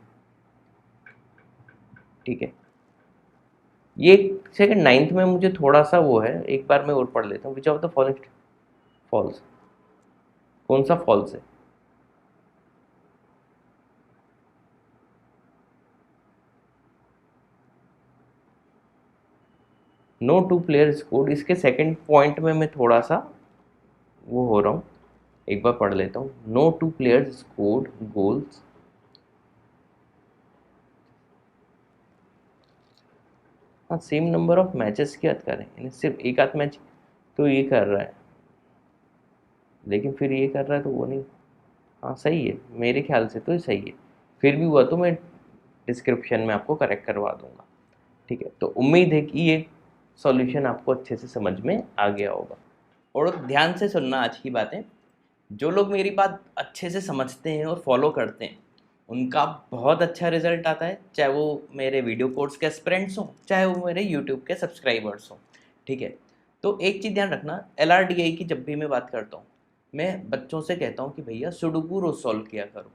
ठीक है, ये सेकंड नाइन्थ में मुझे थोड़ा सा वो है, एक बार मैं और पढ़ लेता हूँ। Which of the following false, कौन सा फॉल्स है? नो टू प्लेयर स्कोर्ड, इसके सेकंड पॉइंट में मैं थोड़ा सा वो हो रहा हूँ, एक बार पढ़ लेता हूँ। No two players scored goals, हाँ सेम नंबर ऑफ मैचेस की बात करें, यानी सिर्फ एक आध मैच तो ये कर रहा है, लेकिन फिर ये कर रहा है तो वो नहीं। हाँ सही है, मेरे ख्याल से तो ये सही है, फिर भी हुआ तो मैं डिस्क्रिप्शन में आपको करेक्ट करवा दूंगा। ठीक है, तो उम्मीद है कि ये सॉल्यूशन आपको अच्छे से समझ में आ गया होगा। और ध्यान से सुनना आज की बातें, जो लोग मेरी बात अच्छे से समझते हैं और फॉलो करते हैं उनका बहुत अच्छा रिजल्ट आता है, चाहे वो मेरे वीडियो कोर्स के एस्पिरेंट्स हों, चाहे वो मेरे यूट्यूब के सब्सक्राइबर्स हों। ठीक है, तो एक चीज़ ध्यान रखना, LRDI की जब भी मैं बात करता हूँ, मैं बच्चों से कहता हूँ कि भैया सुडोकू रोज़ सॉल्व किया करो।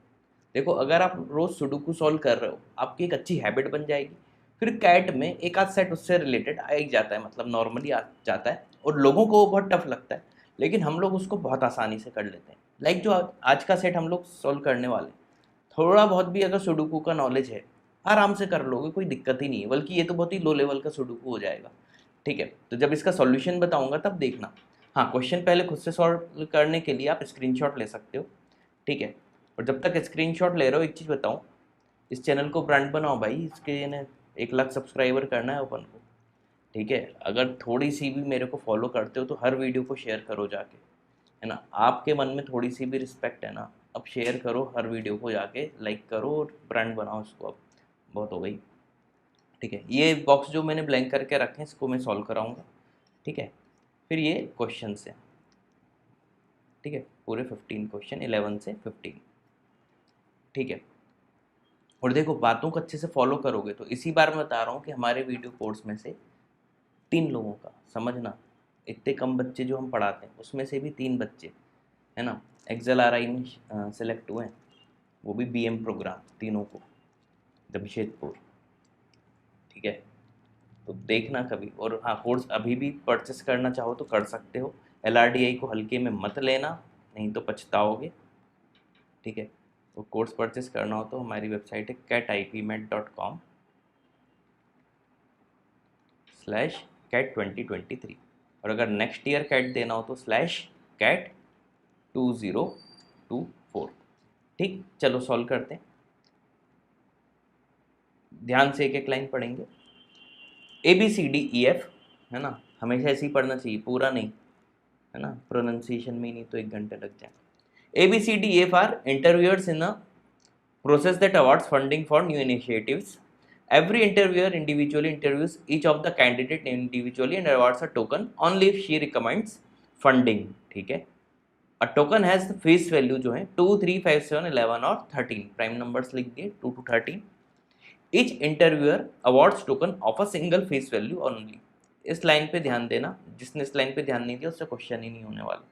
देखो, अगर आप रोज़ सुडोकू सॉल्व कर रहे हो, आपकी एक अच्छी हैबिट बन जाएगी। फिर कैट में एक आध सेट उससे रिलेटेड आ ही जाता है, मतलब नॉर्मली आ जाता है, और लोगों को वो बहुत टफ लगता है, लेकिन हम लोग उसको बहुत आसानी से कर लेते हैं। लाइक जो आज का सेट हम लोग सॉल्व करने वाले, थोड़ा बहुत भी अगर सुडोकू का नॉलेज है, आराम से कर लोगे, कोई दिक्कत ही नहीं है, बल्कि ये तो बहुत ही लो लेवल का सुडोकू हो जाएगा। ठीक है, तो जब इसका सॉल्यूशन बताऊंगा तब देखना। हाँ, क्वेश्चन पहले खुद से सॉल्व करने के लिए आप स्क्रीनशॉट ले सकते हो। ठीक है, और जब तक स्क्रीनशॉट ले रहे हो, एक चीज़ बताऊँ, इस चैनल को ब्रांड बनाओ भाई, इसके ने 1 लाख सब्सक्राइबर करना है अपन को। ठीक है, अगर थोड़ी सी भी मेरे को फॉलो करते हो तो हर वीडियो को शेयर करो जाके, है ना। आपके मन में थोड़ी सी भी रिस्पेक्ट है ना, अब शेयर करो हर वीडियो को जाके, लाइक करो और ब्रांड बनाओ इसको, अब बहुत हो गई। ठीक है, ये बॉक्स जो मैंने ब्लैंक करके रखे हैं इसको मैं सॉल्व कराऊंगा। ठीक है, फिर ये क्वेश्चन से, ठीक है, पूरे 15 क्वेश्चन, 11 से 15। ठीक है, और देखो बातों को अच्छे से फॉलो करोगे तो इसी बार मैं बता रहा हूँ कि हमारे वीडियो कोर्स में से 3 लोगों का, समझना, इतने कम बच्चे जो हम पढ़ाते हैं उसमें से भी 3 बच्चे, है ना, XLRI में सेलेक्ट हुए हैं, वो भी BM प्रोग्राम, तीनों को जमशेदपुर। ठीक है, तो देखना कभी। और हाँ, कोर्स अभी भी परचेस करना चाहो तो कर सकते हो, LRDI को हल्के में मत लेना, नहीं तो पछताओगे। ठीक है, तो कोर्स परचेस करना हो तो हमारी वेबसाइट है catipmet.com/cat2023, और अगर नेक्स्ट ईयर कैट देना हो तो /cat2024। ठीक, चलो सॉल्व करते हैं, ध्यान से एक एक लाइन पढ़ेंगे। ABCDEF, है ना, हमेशा ऐसे ही पढ़ना चाहिए, पूरा नहीं, है ना, प्रोनाउंसिएशन में ही नहीं तो 1 घंटे लग जाए। ABCDEF are interviewers in a process that awards funding for new initiatives. Every interviewer individually interviews each of the candidate individually and awards a token only if she recommends funding. ठीक है, a token has the face value जो है 2, 3, 5, 7, 11 और 13, प्राइम नंबर्स लिख दिए 2 to 13. Each interviewer awards token of a single face value only. इस लाइन पे ध्यान देना, जिसने इस लाइन पे ध्यान नहीं दिया उससे क्वेश्चन ही नहीं होने वाला।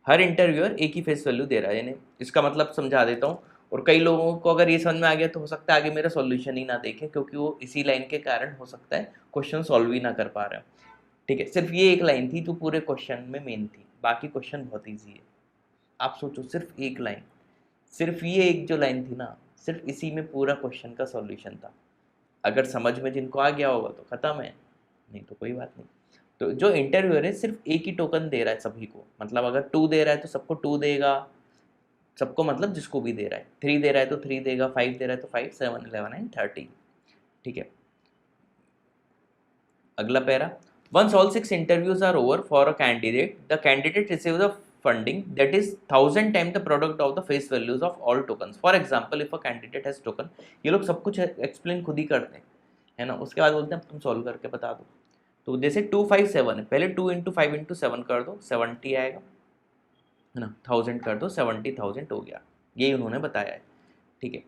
हर इंटरव्यूअर एक ही फेस वैल्यू दे रहा है, यानी इसका मतलब समझा देता हूँ, और कई लोगों को अगर ये समझ में आ गया तो हो सकता है आगे मेरा सॉल्यूशन ही ना देखें, क्योंकि वो इसी लाइन के कारण हो सकता है क्वेश्चन सॉल्व ही ना कर पा रहे हो। ठीक है, सिर्फ ये एक लाइन थी जो पूरे क्वेश्चन में मेन थी, बाकी क्वेश्चन बहुत ईजी है। आप सोचो, सिर्फ एक लाइन, सिर्फ ये एक जो लाइन थी ना, सिर्फ इसी में पूरा क्वेश्चन का सॉल्यूशन था। अगर समझ में जिनको आ गया होगा तो खत्म है, नहीं तो कोई बात नहीं। तो जो इंटरव्यूअर है सिर्फ एक ही टोकन दे रहा है सभी को, मतलब अगर 2 दे रहा है तो सबको 2 देगा, सबको मतलब जिसको भी दे रहा है, 3 दे रहा है तो 3 देगा, 5 दे रहा है तो 5, 7, 11 एंड 13। ठीक है, अगला para, once all 6 interviews are over for a candidate, the candidate receive the funding that is 1000 times the product of the face values of all tokens. For example, if a candidate has token, ये लोग सब कुछ एक्सप्लेन खुद ही करते हैं, है ना, उसके बाद बोलते हैं तुम सॉल्व करके बता दो। तो जैसे 2, 5, 7 है, पहले 2 × 5 × 7 कर दो, 70 आएगा, है ना, 1000 कर दो, 70,000 हो गया, यही उन्होंने बताया है। ठीक है,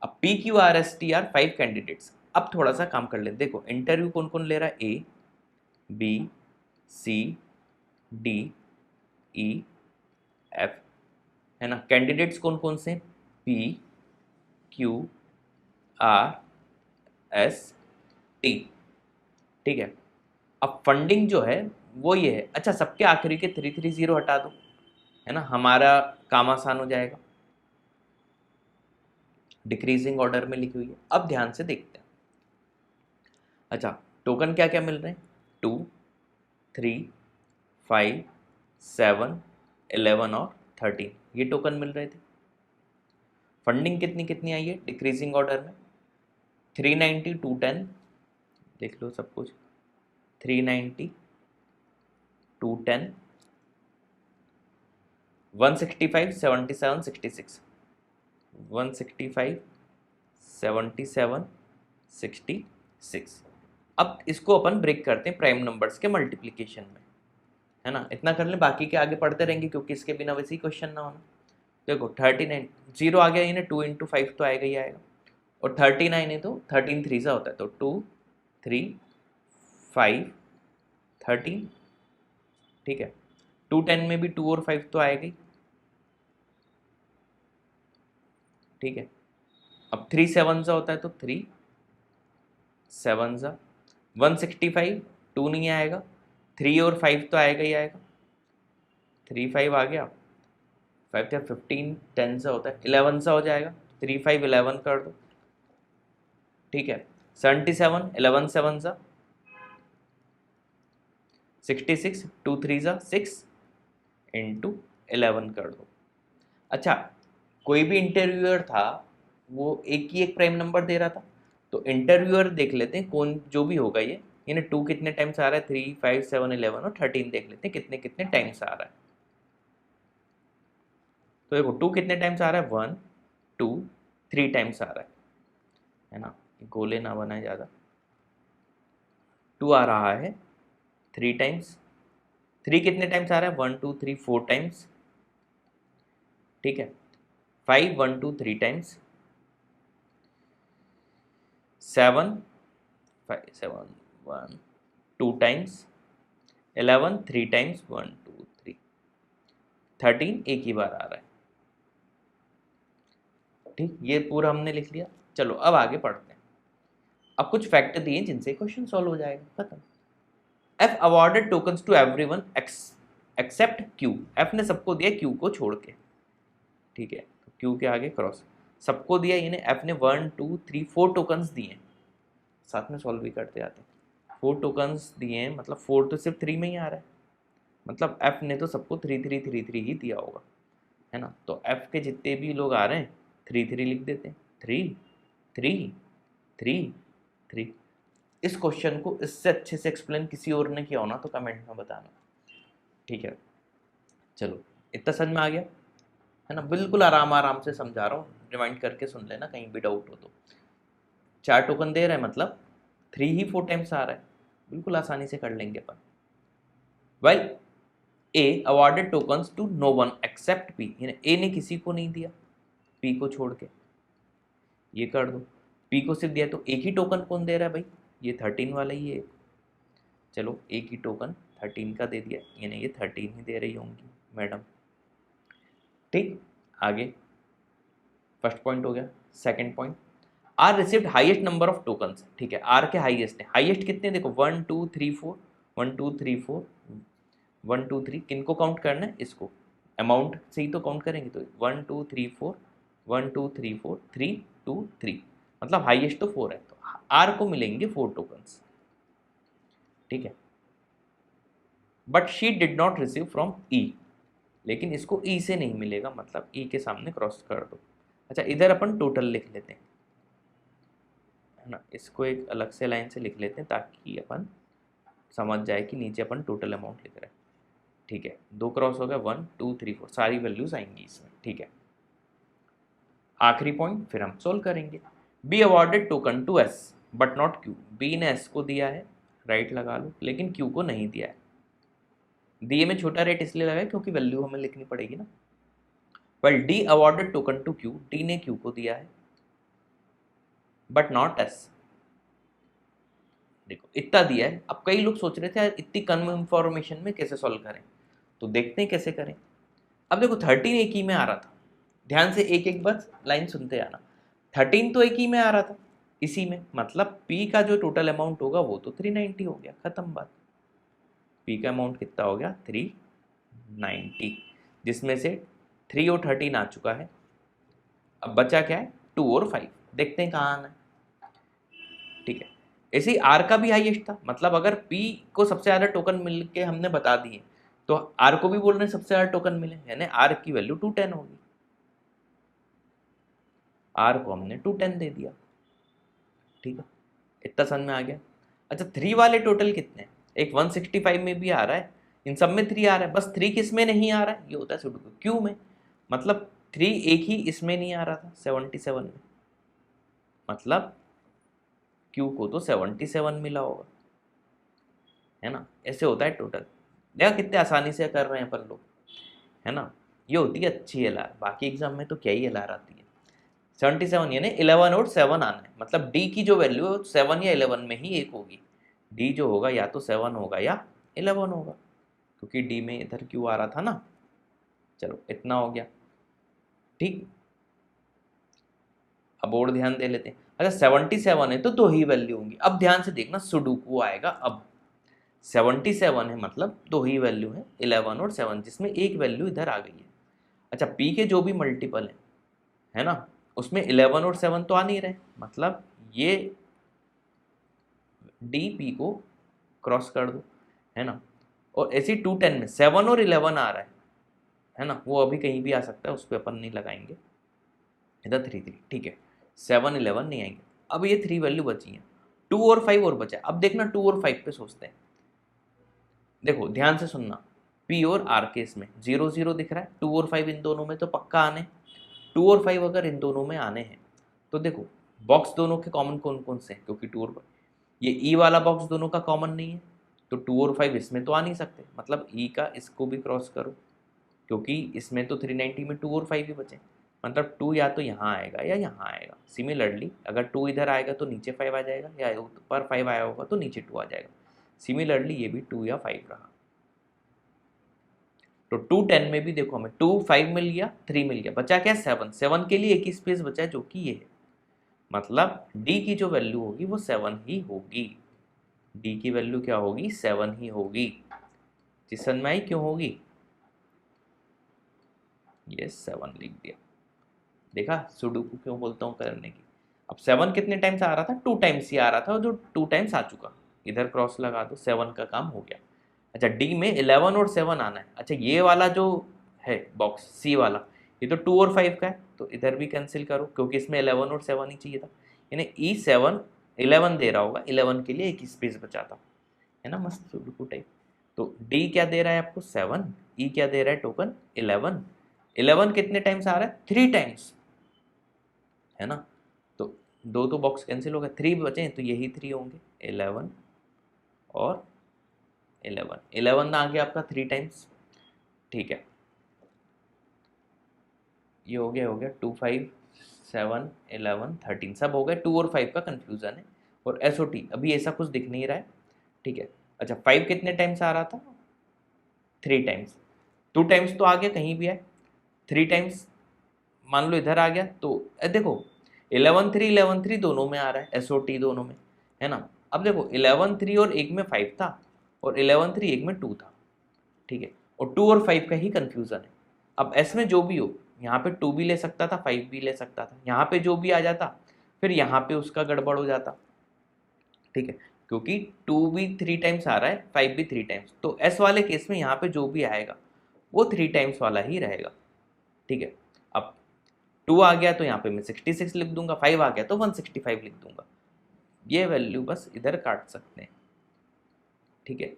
अब PQRSTR 5 कैंडिडेट्स, अब थोड़ा सा काम कर लेते, देखो इंटरव्यू कौन कौन ले रहा है, A, B, C, D, E, F, है ना। कैंडिडेट्स कौन कौन से? P, Q, R, S, T, ठीक है। अब फंडिंग जो है वो ये है, अच्छा सबके आखिरी के 330 हटा दो, है ना, हमारा काम आसान हो जाएगा। डिक्रीजिंग ऑर्डर में लिखी हुई है। अब ध्यान से देखते हैं। अच्छा टोकन क्या क्या मिल रहे हैं? 2, 3, 5, 7, 11 और 13 ये टोकन मिल रहे थे। फंडिंग कितनी कितनी आई है डिक्रीजिंग ऑर्डर में? 390, 210, देख लो सब कुछ। 390, 210, 165, 77, 66, 165, 77, 66। अब इसको अपन ब्रेक करते हैं प्राइम नंबर्स के मल्टीप्लिकेशन में, है ना। इतना कर लें, बाकी के आगे पढ़ते रहेंगे क्योंकि इसके बिना वैसे ही क्वेश्चन ना होना। देखो 39 जीरो आ गया, यानी 2 × 5 तो आएगा ही आएगा, और 39 है तो 13 3 सा होता है, तो 2, 3, 5, 13, ठीक है। 210 में भी 2 और 5 तो आएगा ही, ठीक है। अब 3 7 सा होता है तो 3 7 सा, 165 2 नहीं आएगा, 3 और 5 तो आएगा ही आएगा, 3 5 आ गया, 5 क्या 15 10 सा होता है, 11 सा हो जाएगा, 3 5 11 कर दो, ठीक है। 77 11 7 सा, 66 2 3 सा 6 इंटू 11 कर दो। अच्छा कोई भी इंटरव्यूअर था वो एक ही एक प्राइम नंबर दे रहा था, तो इंटरव्यूअर देख लेते हैं कौन जो भी होगा ये, यानी 2 कितने टाइम्स आ रहा है, 3 5 7 11 और 13 देख लेते हैं कितने कितने टाइम्स आ रहा है। तो देखो 2 कितने टाइम्स आ रहा है, 1 2 3 टाइम्स आ रहा है ना, गोले ना बनाए ज़्यादा। 2 आ रहा है 3 टाइम्स, 3 कितने टाइम्स आ रहा है, 1 2 3 4 टाइम्स, ठीक है। 5 1 2 3 टाइम्स, 7 5 7 1 2 टाइम्स, 11 3 टाइम्स 1 2 3, 13 एक ही बार आ रहा है, ठीक। ये पूरा हमने लिख लिया। चलो अब आगे पढ़ते हैं। अब कुछ फैक्ट दिए जिनसे क्वेश्चन सॉल्व हो जाएगा, खत्म। F awarded tokens to everyone except Q, F ने सबको दिया क्यू को छोड़ के, ठीक है। तो क्यू के आगे क्रॉस, सबको दिया, यानी एफ ने 1 2 3 4 टोकन्स दिए, साथ में सॉल्व भी करते आते हैं। 4 टोकन्स दिए हैं, मतलब 4 तो सिर्फ 3 में ही आ रहा है, मतलब एफ ने तो सबको 3 3 3 3 ही दिया होगा, है ना। तो एफ के जितने भी लोग आ रहे हैं 3 3 लिख देते हैं, 3 3 3 3। इस क्वेश्चन को इससे अच्छे से एक्सप्लेन किसी और ने किया हो ना तो कमेंट में बताना, ठीक है। चलो इतना समझ में आ गया, है ना। बिल्कुल आराम आराम से समझा रहा हूँ, रिमाइंड करके सुन लेना कहीं भी डाउट हो तो। 4 टोकन दे रहे हैं मतलब 3 ही 4 टाइम्स आ रहा है, बिल्कुल आसानी से कर लेंगे अपन। Well A awarded tokens to no one except P, यानी ए ने किसी को नहीं दिया पी को छोड़ के, ये कर दो। पी को सिर्फ दिया तो एक ही टोकन कौन दे रहा है भाई, ये 13 वाला ही है। चलो एक ही टोकन 13 का दे दिया, यानी ये 13 ही दे रही होंगी मैडम, ठीक। आगे फर्स्ट पॉइंट हो गया। Second point, R received highest number of tokens, ठीक है। आर के हाईएस्ट है, हाईएस्ट कितने देखो 1 2 3 4, 1 2 3 4 1 2 3, किनको काउंट करना है, इसको अमाउंट से ही तो काउंट करेंगे, तो 1 2 3 4 1 2 3 4 3 2 3, मतलब हाईएस्ट तो 4 है, तो आर को मिलेंगे 4 टोकन्स, ठीक है। But she did not receive from E, लेकिन इसको ई से नहीं मिलेगा, मतलब ई के सामने क्रॉस कर दो। अच्छा इधर अपन टोटल लिख लेते हैं, है ना, इसको एक अलग से लाइन से लिख लेते हैं ताकि अपन समझ जाए कि नीचे अपन टोटल अमाउंट लिख रहे हैं, ठीक है। 2 क्रॉस हो गया, 1 2 3 4 सारी वैल्यूज आएंगी इसमें, ठीक है। आखिरी पॉइंट फिर हम सोल्व करेंगे। B awarded token to S but not Q, B ने एस को दिया है, राइट लगा लो, लेकिन क्यू को नहीं दिया है। दिए में छोटा रेट इसलिए लगा है क्योंकि वैल्यू हमें लिखनी पड़ेगी ना। Well D awarded token to Q, D ने क्यू को दिया है बट नॉट एस, देखो इतना दिया है। अब कई लोग सोच रहे थे यार इतनी कम इंफॉर्मेशन में कैसे सॉल्व करें, तो देखते हैं कैसे करें। अब देखो 13 एक ही में आ रहा था, ध्यान से एक एक बस लाइन सुनते आना, 13 तो एक ही में आ रहा था इसी में, मतलब पी का जो टोटल अमाउंट होगा वो तो 390 हो गया, खत्म बात। पी का अमाउंट कितना हो गया 390, जिसमें से 3 और 13 आ चुका है। अब बचा क्या है 2 और 5, देखते हैं कहाँ आना है। ठीक है, ऐसे ही आर का भी हाईएस्ट था, मतलब अगर पी को सबसे ज़्यादा टोकन मिल के हमने बता दिए तो आर को भी बोल रहे हैं सबसे ज़्यादा टोकन मिले, यानी आर की वैल्यू 210 होगी। आर को हमने 210 दे दिया। ठीक है, इतना समझ में आ गया। अच्छा 3 वाले टोटल कितने हैं, एक 165 में भी आ रहा है, इन सब में 3 आ रहा है, बस 3 किस में नहीं आ रहा है, ये होता है सुडोकू क्यू में, मतलब 3 एक ही इसमें नहीं आ रहा था 77 में, मतलब क्यू को तो 77 मिला होगा, है ना। ऐसे होता है टोटल, देखा कितने आसानी से कर रहे हैं अपन लोग, है ना। ये होती है अच्छी एलआर, बाकी एग्जाम में तो क्या ही एलआर आती है। 77 यानी 11 और 7 आना है, मतलब डी की जो वैल्यू है वो 7 या 11 में ही एक होगी। डी जो होगा या तो 7 होगा या 11 होगा, क्योंकि डी में इधर क्यू आ रहा था ना। चलो इतना हो गया, ठीक। अब और ध्यान दे लेते हैं। अच्छा 77 है तो 2 ही वैल्यू होंगी, अब ध्यान से देखना सुडोकू आएगा। अब 77 है मतलब 2 ही वैल्यू है 11 और 7, जिसमें एक वैल्यू इधर आ गई है। अच्छा पी के जो भी मल्टीपल है ना, उसमें 11 और 7 तो आ नहीं रहे, मतलब ये डी पी को क्रॉस कर दो, है ना। और ऐसी 210 में 7 और 11 आ रहा है ना, वो अभी कहीं भी आ सकता है, उस पर अपन नहीं लगाएंगे, इधर 3 3, ठीक है। 7 11 नहीं आएंगे, अब ये 3 वैल्यू बची हैं, 2 और 5 और बचा है। अब देखना 2 और 5 पे सोचते हैं, देखो ध्यान से सुनना, पी और आर के इसमें 0 0 दिख रहा है, 2 और 5 इन दोनों में तो पक्का आने, 2 और 5 अगर इन दोनों में आने हैं तो देखो बॉक्स दोनों के कॉमन कौन कौन से हैं, क्योंकि 2 और 5, ये ई वाला बॉक्स दोनों का कॉमन नहीं है, तो 2 और 5 इसमें तो आ नहीं सकते, मतलब ई का इसको भी क्रॉस करो, क्योंकि इसमें तो 390 में 2 और 5 ही बचे, मतलब 2 या तो यहाँ आएगा या यहाँ आएगा। सिमिलरली अगर 2 इधर आएगा तो नीचे 5 आ जाएगा, या ऊपर 5 आया होगा तो नीचे 2 आ जाएगा। सिमिलरली ये भी 2 या 5 रहा, तो 2 10 में भी देखो हमें 2 5 मिल गया, 3 मिल गया, बचा क्या 7, 7 के लिए एक ही स्पेस बचा है जो कि ये है, मतलब डी की जो वैल्यू होगी वो 7 ही होगी। डी की वैल्यू क्या होगी 7 ही होगी, जिस समझ में आई क्यों होगी, ये 7 लिख दिया। देखा सुडोकू क्यों बोलता हूँ करने की। अब 7 कितने टाइम्स आ रहा था, 2 टाइम्स ही आ रहा था, और जो 2 टाइम्स आ चुका, इधर क्रॉस लगा दो, 7 का काम हो गया। अच्छा डी में 11 और 7 आना है। अच्छा ये वाला जो है बॉक्स सी वाला, ये तो 2 और 5 का है, तो इधर भी कैंसिल करो, क्योंकि इसमें 11 और 7 ही चाहिए था, यानी ई 7 11 दे रहा होगा, 11 के लिए एक स्पेस बचा था, है ना, मस्त सुडोकू टाइप। तो डी क्या दे रहा है आपको 7, ई क्या दे रहा है टोकन 11, 11 कितने टाइम्स आ रहा है 3 टाइम्स, है ना। तो दो तो बॉक्स कैंसिल हो गए, 3 बचे तो यही 3 होंगे, 11 और 11, 11 आ गया आपका 3 टाइम्स, ठीक है। ये हो गया 2 5 7 11 13 सब हो गए, 2 और 5 का कंफ्यूजन है, और एस ओ टी अभी ऐसा कुछ दिख नहीं रहा है, ठीक है। अच्छा 5 कितने टाइम्स आ रहा था 3 टाइम्स, 2 टाइम्स तो आ गया कहीं भी है, 3 टाइम्स मान लो इधर आ गया, तो देखो 11 3 दोनों में आ रहा है, एस ओ टी दोनों में, है ना। अब देखो 11 3 और एक में 5 था, और 11 3 एक में 2 था, ठीक है, और 2 और 5 का ही कंफ्यूजन है। अब एस में जो भी हो, यहाँ पे 2 भी ले सकता था 5 भी ले सकता था, यहाँ पे जो भी आ जाता फिर यहाँ पे उसका गड़बड़ हो जाता, ठीक है, क्योंकि 2 भी 3 टाइम्स आ रहा है 5 भी 3 टाइम्स, तो एस वाले केस में यहाँ पे जो भी आएगा वो 3 टाइम्स वाला ही रहेगा, ठीक है। अब 2 आ गया तो यहाँ पे मैं 66 लिख दूंगा, 5 आ गया तो 165 लिख दूंगा, ये वैल्यू बस इधर काट सकते हैं, ठीक है।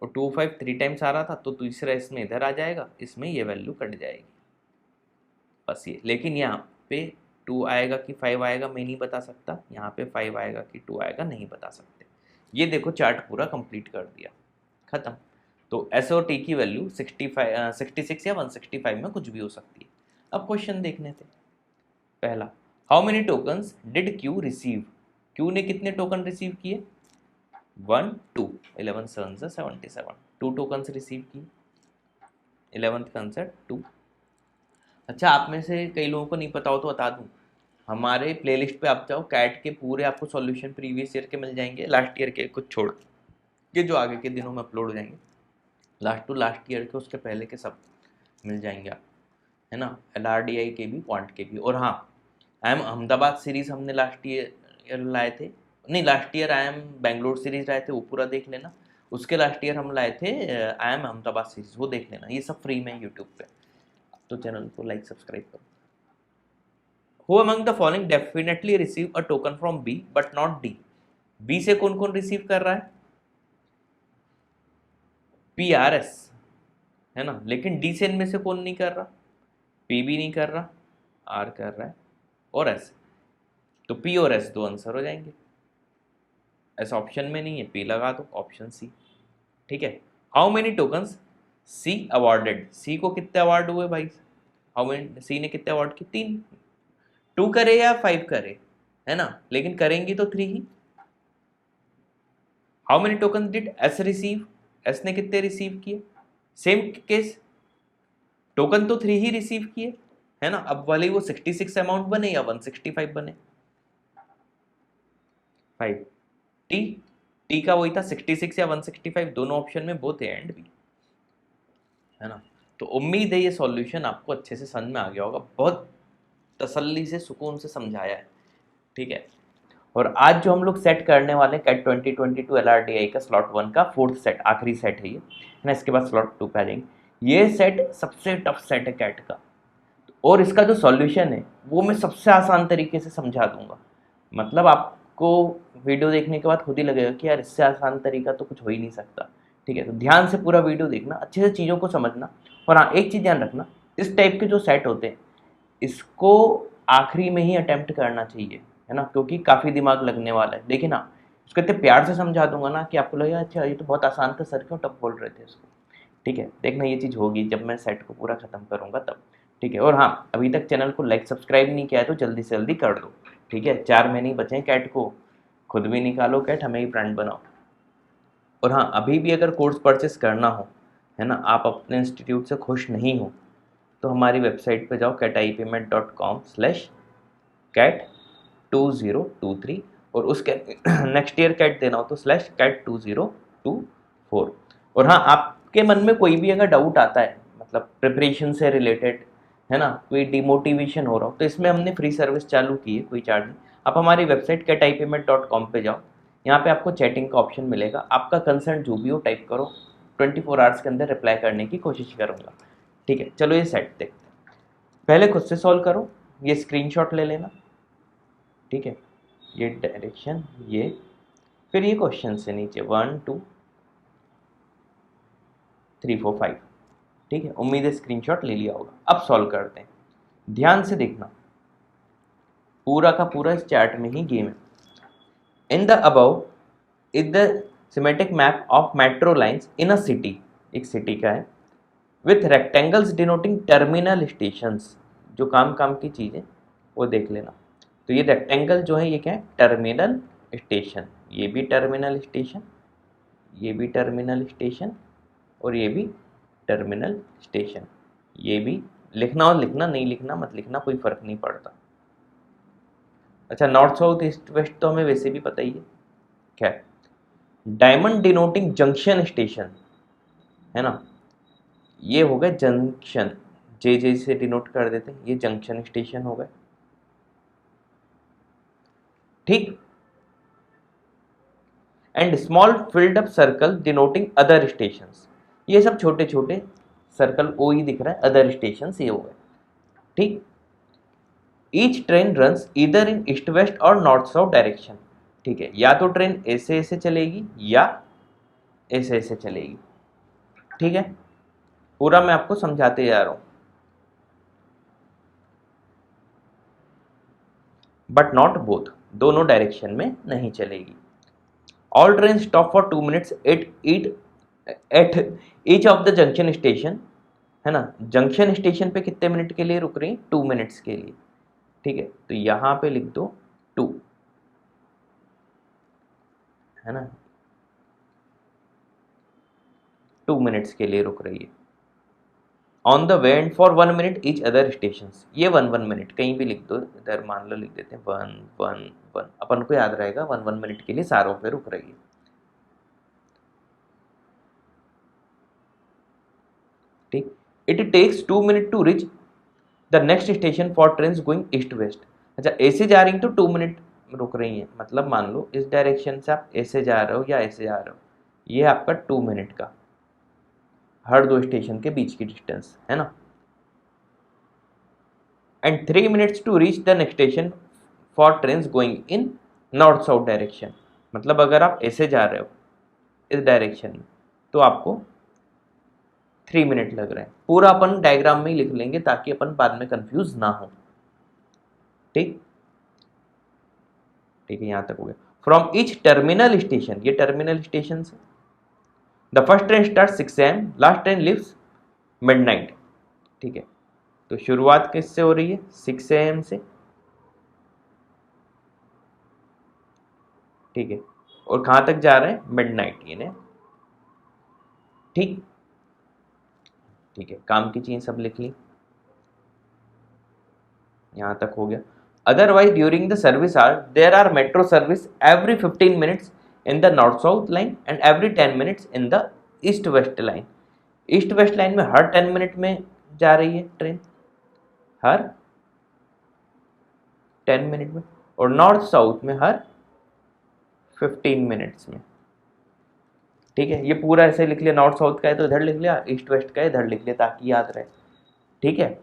और 2 5 3 टाइम्स आ रहा था तो तीसरा इसमें इधर आ जाएगा, इसमें ये वैल्यू कट जाएगी, बस ये। लेकिन यहाँ पे 2 आएगा कि 5 आएगा मैं नहीं बता सकता, यहाँ पे 5 आएगा कि 2 आएगा नहीं बता सकते। ये देखो चार्ट पूरा कंप्लीट कर दिया, खत्म। तो एस और टी की वैल्यू 66 या 165 में कुछ भी हो सकती है। अब क्वेश्चन देखने थे। पहला, how many tokens did Q receive, Q ने कितने टोकन रिसीव किए 1 2 11 7 77, 2 टोकन्स रिसीव किए। 11th का आंसर 2। अच्छा, आप में से कई लोगों को नहीं पता हो तो बता दूं, हमारे प्लेलिस्ट पे आप जाओ, कैट के पूरे आपको सॉल्यूशन प्रीवियस ईयर के मिल जाएंगे, लास्ट ईयर के कुछ छोड़ के जो आगे के दिनों में अपलोड हो जाएंगे, लास्ट टू लास्ट ईयर के, उसके पहले के सब मिल जाएंगे आप, है ना। LRDI के भी, क्वांट के भी। और हाँ, IIM अहमदाबाद सीरीज़ हमने लास्ट ईयर लाए थे, नहीं last year IIM Bangalore series लाए थे, वो पूरा देख लेना। उसके लास्ट ईयर हम लाए थे IIM अहमदाबाद सीरीज़, वो देख लेना। ये सब फ्री में यूट्यूब पे, तो चैनल को लाइक सब्सक्राइब करो। Who among the following definitely receive a token from B but not D? B से कौन कौन रिसीव कर रहा है? PRS, है ना, लेकिन D से इनमें से कौन नहीं कर रहा? P भी नहीं कर रहा, R कर रहा है, और S। तो P और S दो आंसर हो जाएंगे। S ऑप्शन में नहीं है, P लगा दो, ऑप्शन C। ठीक है। How many tokens C awarded? C को कितने अवार्ड हुए भाई? हाउ मेनी, C ने कितने अवार्ड किए? 3। 2 करे या 5 करे, है ना, लेकिन करेंगी तो 3 ही। How many token did S receive? S ने कितने रिसीव किए? सेम केस, टोकन तो 3 ही रिसीव किए, है ना। अब वाले वो 66 अमाउंट बने या 165 बने? 5। टी, टी का वही था 66 या 165, दोनों ऑप्शन में बोथ ए एंड बी, है ना। तो उम्मीद है ये सॉल्यूशन आपको अच्छे से समझ में आ गया होगा, बहुत तसल्ली से, सुकून से समझाया है, ठीक है। और आज जो हम लोग सेट करने वाले कैट 2022 LRDI का स्लॉट 1 का 4th सेट, आखिरी सेट है ये, है ना। इसके बाद स्लॉट 2 पे आ जाएंगे। ये सेट सबसे टफ सेट है कैट का, और इसका जो सॉल्यूशन है वो मैं सबसे आसान तरीके से समझा दूंगा। मतलब आपको वीडियो देखने के बाद खुद ही लगेगा कि यार इससे आसान तरीका तो कुछ हो ही नहीं सकता, ठीक है। तो ध्यान से पूरा वीडियो देखना, अच्छे से चीज़ों को समझना। और हाँ, एक चीज़ ध्यान रखना, इस टाइप के जो सेट होते हैं इसको आखिरी में ही अटेम्प्ट करना चाहिए, है ना, क्योंकि काफ़ी दिमाग लगने वाला है। लेकिन हाँ, उसको इतने प्यार से समझा दूंगा ना कि आपको लगेगा अच्छा ये तो बहुत आसान था, सर क्यों टफ बोल रहे थे इसको, ठीक है। देखना ये चीज़ होगी जब मैं सेट को पूरा ख़त्म करूँगा तब, ठीक है। और हाँ, अभी तक चैनल को लाइक सब्सक्राइब नहीं किया है तो जल्दी से जल्दी कर दो, ठीक है। 4 महीने ही बचे हैं कैट को, खुद भी निकालो कैट, हमें ही ब्रांड बनाओ। और हाँ, अभी भी अगर कोर्स परचेस करना हो, है ना, आप अपने इंस्टीट्यूट से खुश नहीं हो, तो हमारी वेबसाइट पे जाओ caticpayment.com/cat2023, और उसके नेक्स्ट ईयर कैट देना हो तो /cat2024। और हाँ, आपके मन में कोई भी अगर डाउट आता है, मतलब प्रिपरेशन से रिलेटेड, है ना, कोई डिमोटिवेशन हो रहा हो, तो इसमें हमने फ्री सर्विस चालू की है, कोई चार्ज नहीं। आप हमारी वेबसाइट caticpayment.com पे जाओ, यहाँ पे आपको चैटिंग का ऑप्शन मिलेगा, आपका कंसर्न जो भी हो टाइप करो, 24 आवर्स के अंदर रिप्लाई करने की कोशिश करूँगा, ठीक है। चलो ये सेट देखते हैं, पहले खुद से सॉल्व करो, ये स्क्रीनशॉट ले लेना, ठीक है, ये डायरेक्शन, ये फिर ये क्वेश्चन से नीचे 1 2 3 4 5, ठीक है। उम्मीद है स्क्रीनशॉट ले लिया होगा। अब सॉल्व करते हैं, ध्यान से देखना, पूरा का पूरा इस चार्ट में ही गेम है। In the above is the symmetric map of metro lines in a city, एक सिटी का है, with rectangles denoting terminal stations, जो काम काम की चीज़ें वो देख लेना। तो ये रेक्टेंगल जो है ये क्या है? टर्मिनल स्टेशन, ये भी टर्मिनल स्टेशन, ये भी टर्मिनल स्टेशन, और ये भी टर्मिनल स्टेशन। ये भी लिखना और लिखना, नहीं लिखना मत लिखना, कोई फ़र्क नहीं पड़ता। अच्छा, नॉर्थ साउथ ईस्ट वेस्ट तो हमें वैसे भी पता ही है। क्या है? डायमंड डिनोटिंग जंक्शन स्टेशन, है ना, ये हो गए जंक्शन, जे जे से डिनोट कर देते हैं, ये जंक्शन स्टेशन हो गए, ठीक। And small filled up circle denoting other station, ये सब छोटे छोटे सर्कल ओ ही दिख रहा है, अदर स्टेशन ये हो गए, ठीक। ईच ट्रेन रन्स इधर इन ईस्ट वेस्ट और नॉर्थ साउथ डायरेक्शन, ठीक है, या तो ट्रेन ऐसे ऐसे चलेगी या ऐसे ऐसे चलेगी, ठीक है। पूरा मैं आपको समझाते जा रहा हूं, बट नॉट बोथ, दोनों डायरेक्शन में नहीं चलेगी। All train stop for 2 minutes at each of the junction station, है ना, जंक्शन स्टेशन पे कितने मिनट के लिए रुक रही है? 2 मिनट्स के लिए, ठीक है। तो यहां पे लिख दो 2, है ना, 2 मिनट्स के लिए रुक रही है। On the way and for 1 minute each other station. ये 1 मिनट कहीं भी लिख दो, इधर मान लो लिख देते हैं 1 1 1, अपन को याद रहेगा 1 मिनट के लिए सारों पे रुक रही है। ठीक, it takes 2 minute to reach the next station for train going east west. अच्छा, ऐसे जा रही हैं तो 2 मिनट रुक रही हैं, मतलब मान लो इस डायरेक्शन से आप ऐसे जा रहे हो या ऐसे जा रहे हो, ये आपका 2 मिनट का हर दो स्टेशन के बीच की डिस्टेंस है ना। And 3 minutes to reach the next station for train going in north south direction. मतलब अगर आप ऐसे जा रहे हो इस डायरेक्शन में तो आपको 3 मिनट लग रहे हैं। पूरा अपन डायग्राम में ही लिख लेंगे ताकि अपन बाद में कंफ्यूज ना हो। ठीक ठीक है, यहां तक हो गया। फ्रॉम ईच टर्मिनल स्टेशन, ये टर्मिनल स्टेशन से the first train start 6 AM, last train leaves midnight. ठीक है, तो शुरुआत किससे हो रही है 6 AM से। ठीक है, और कहां तक जा रहे हैं मिडनाइट यानी। ठीक ठीक है, काम की चीज सब लिख ली, यहां तक हो गया। Otherwise during the service hour there are metro service every 15 minutes in the north south line and every 10 minutes in the east west line. East west line में हर 10 मिनट में जा रही है ट्रेन, हर 10 मिनट में, और नॉर्थ साउथ में हर 15 मिनट्स में। ठीक है, ये पूरा ऐसे लिख लिया, नॉर्थ साउथ का है तो इधर लिख लिया, ईस्ट वेस्ट का है इधर लिख लिया ताकि याद रहे। ठीक है,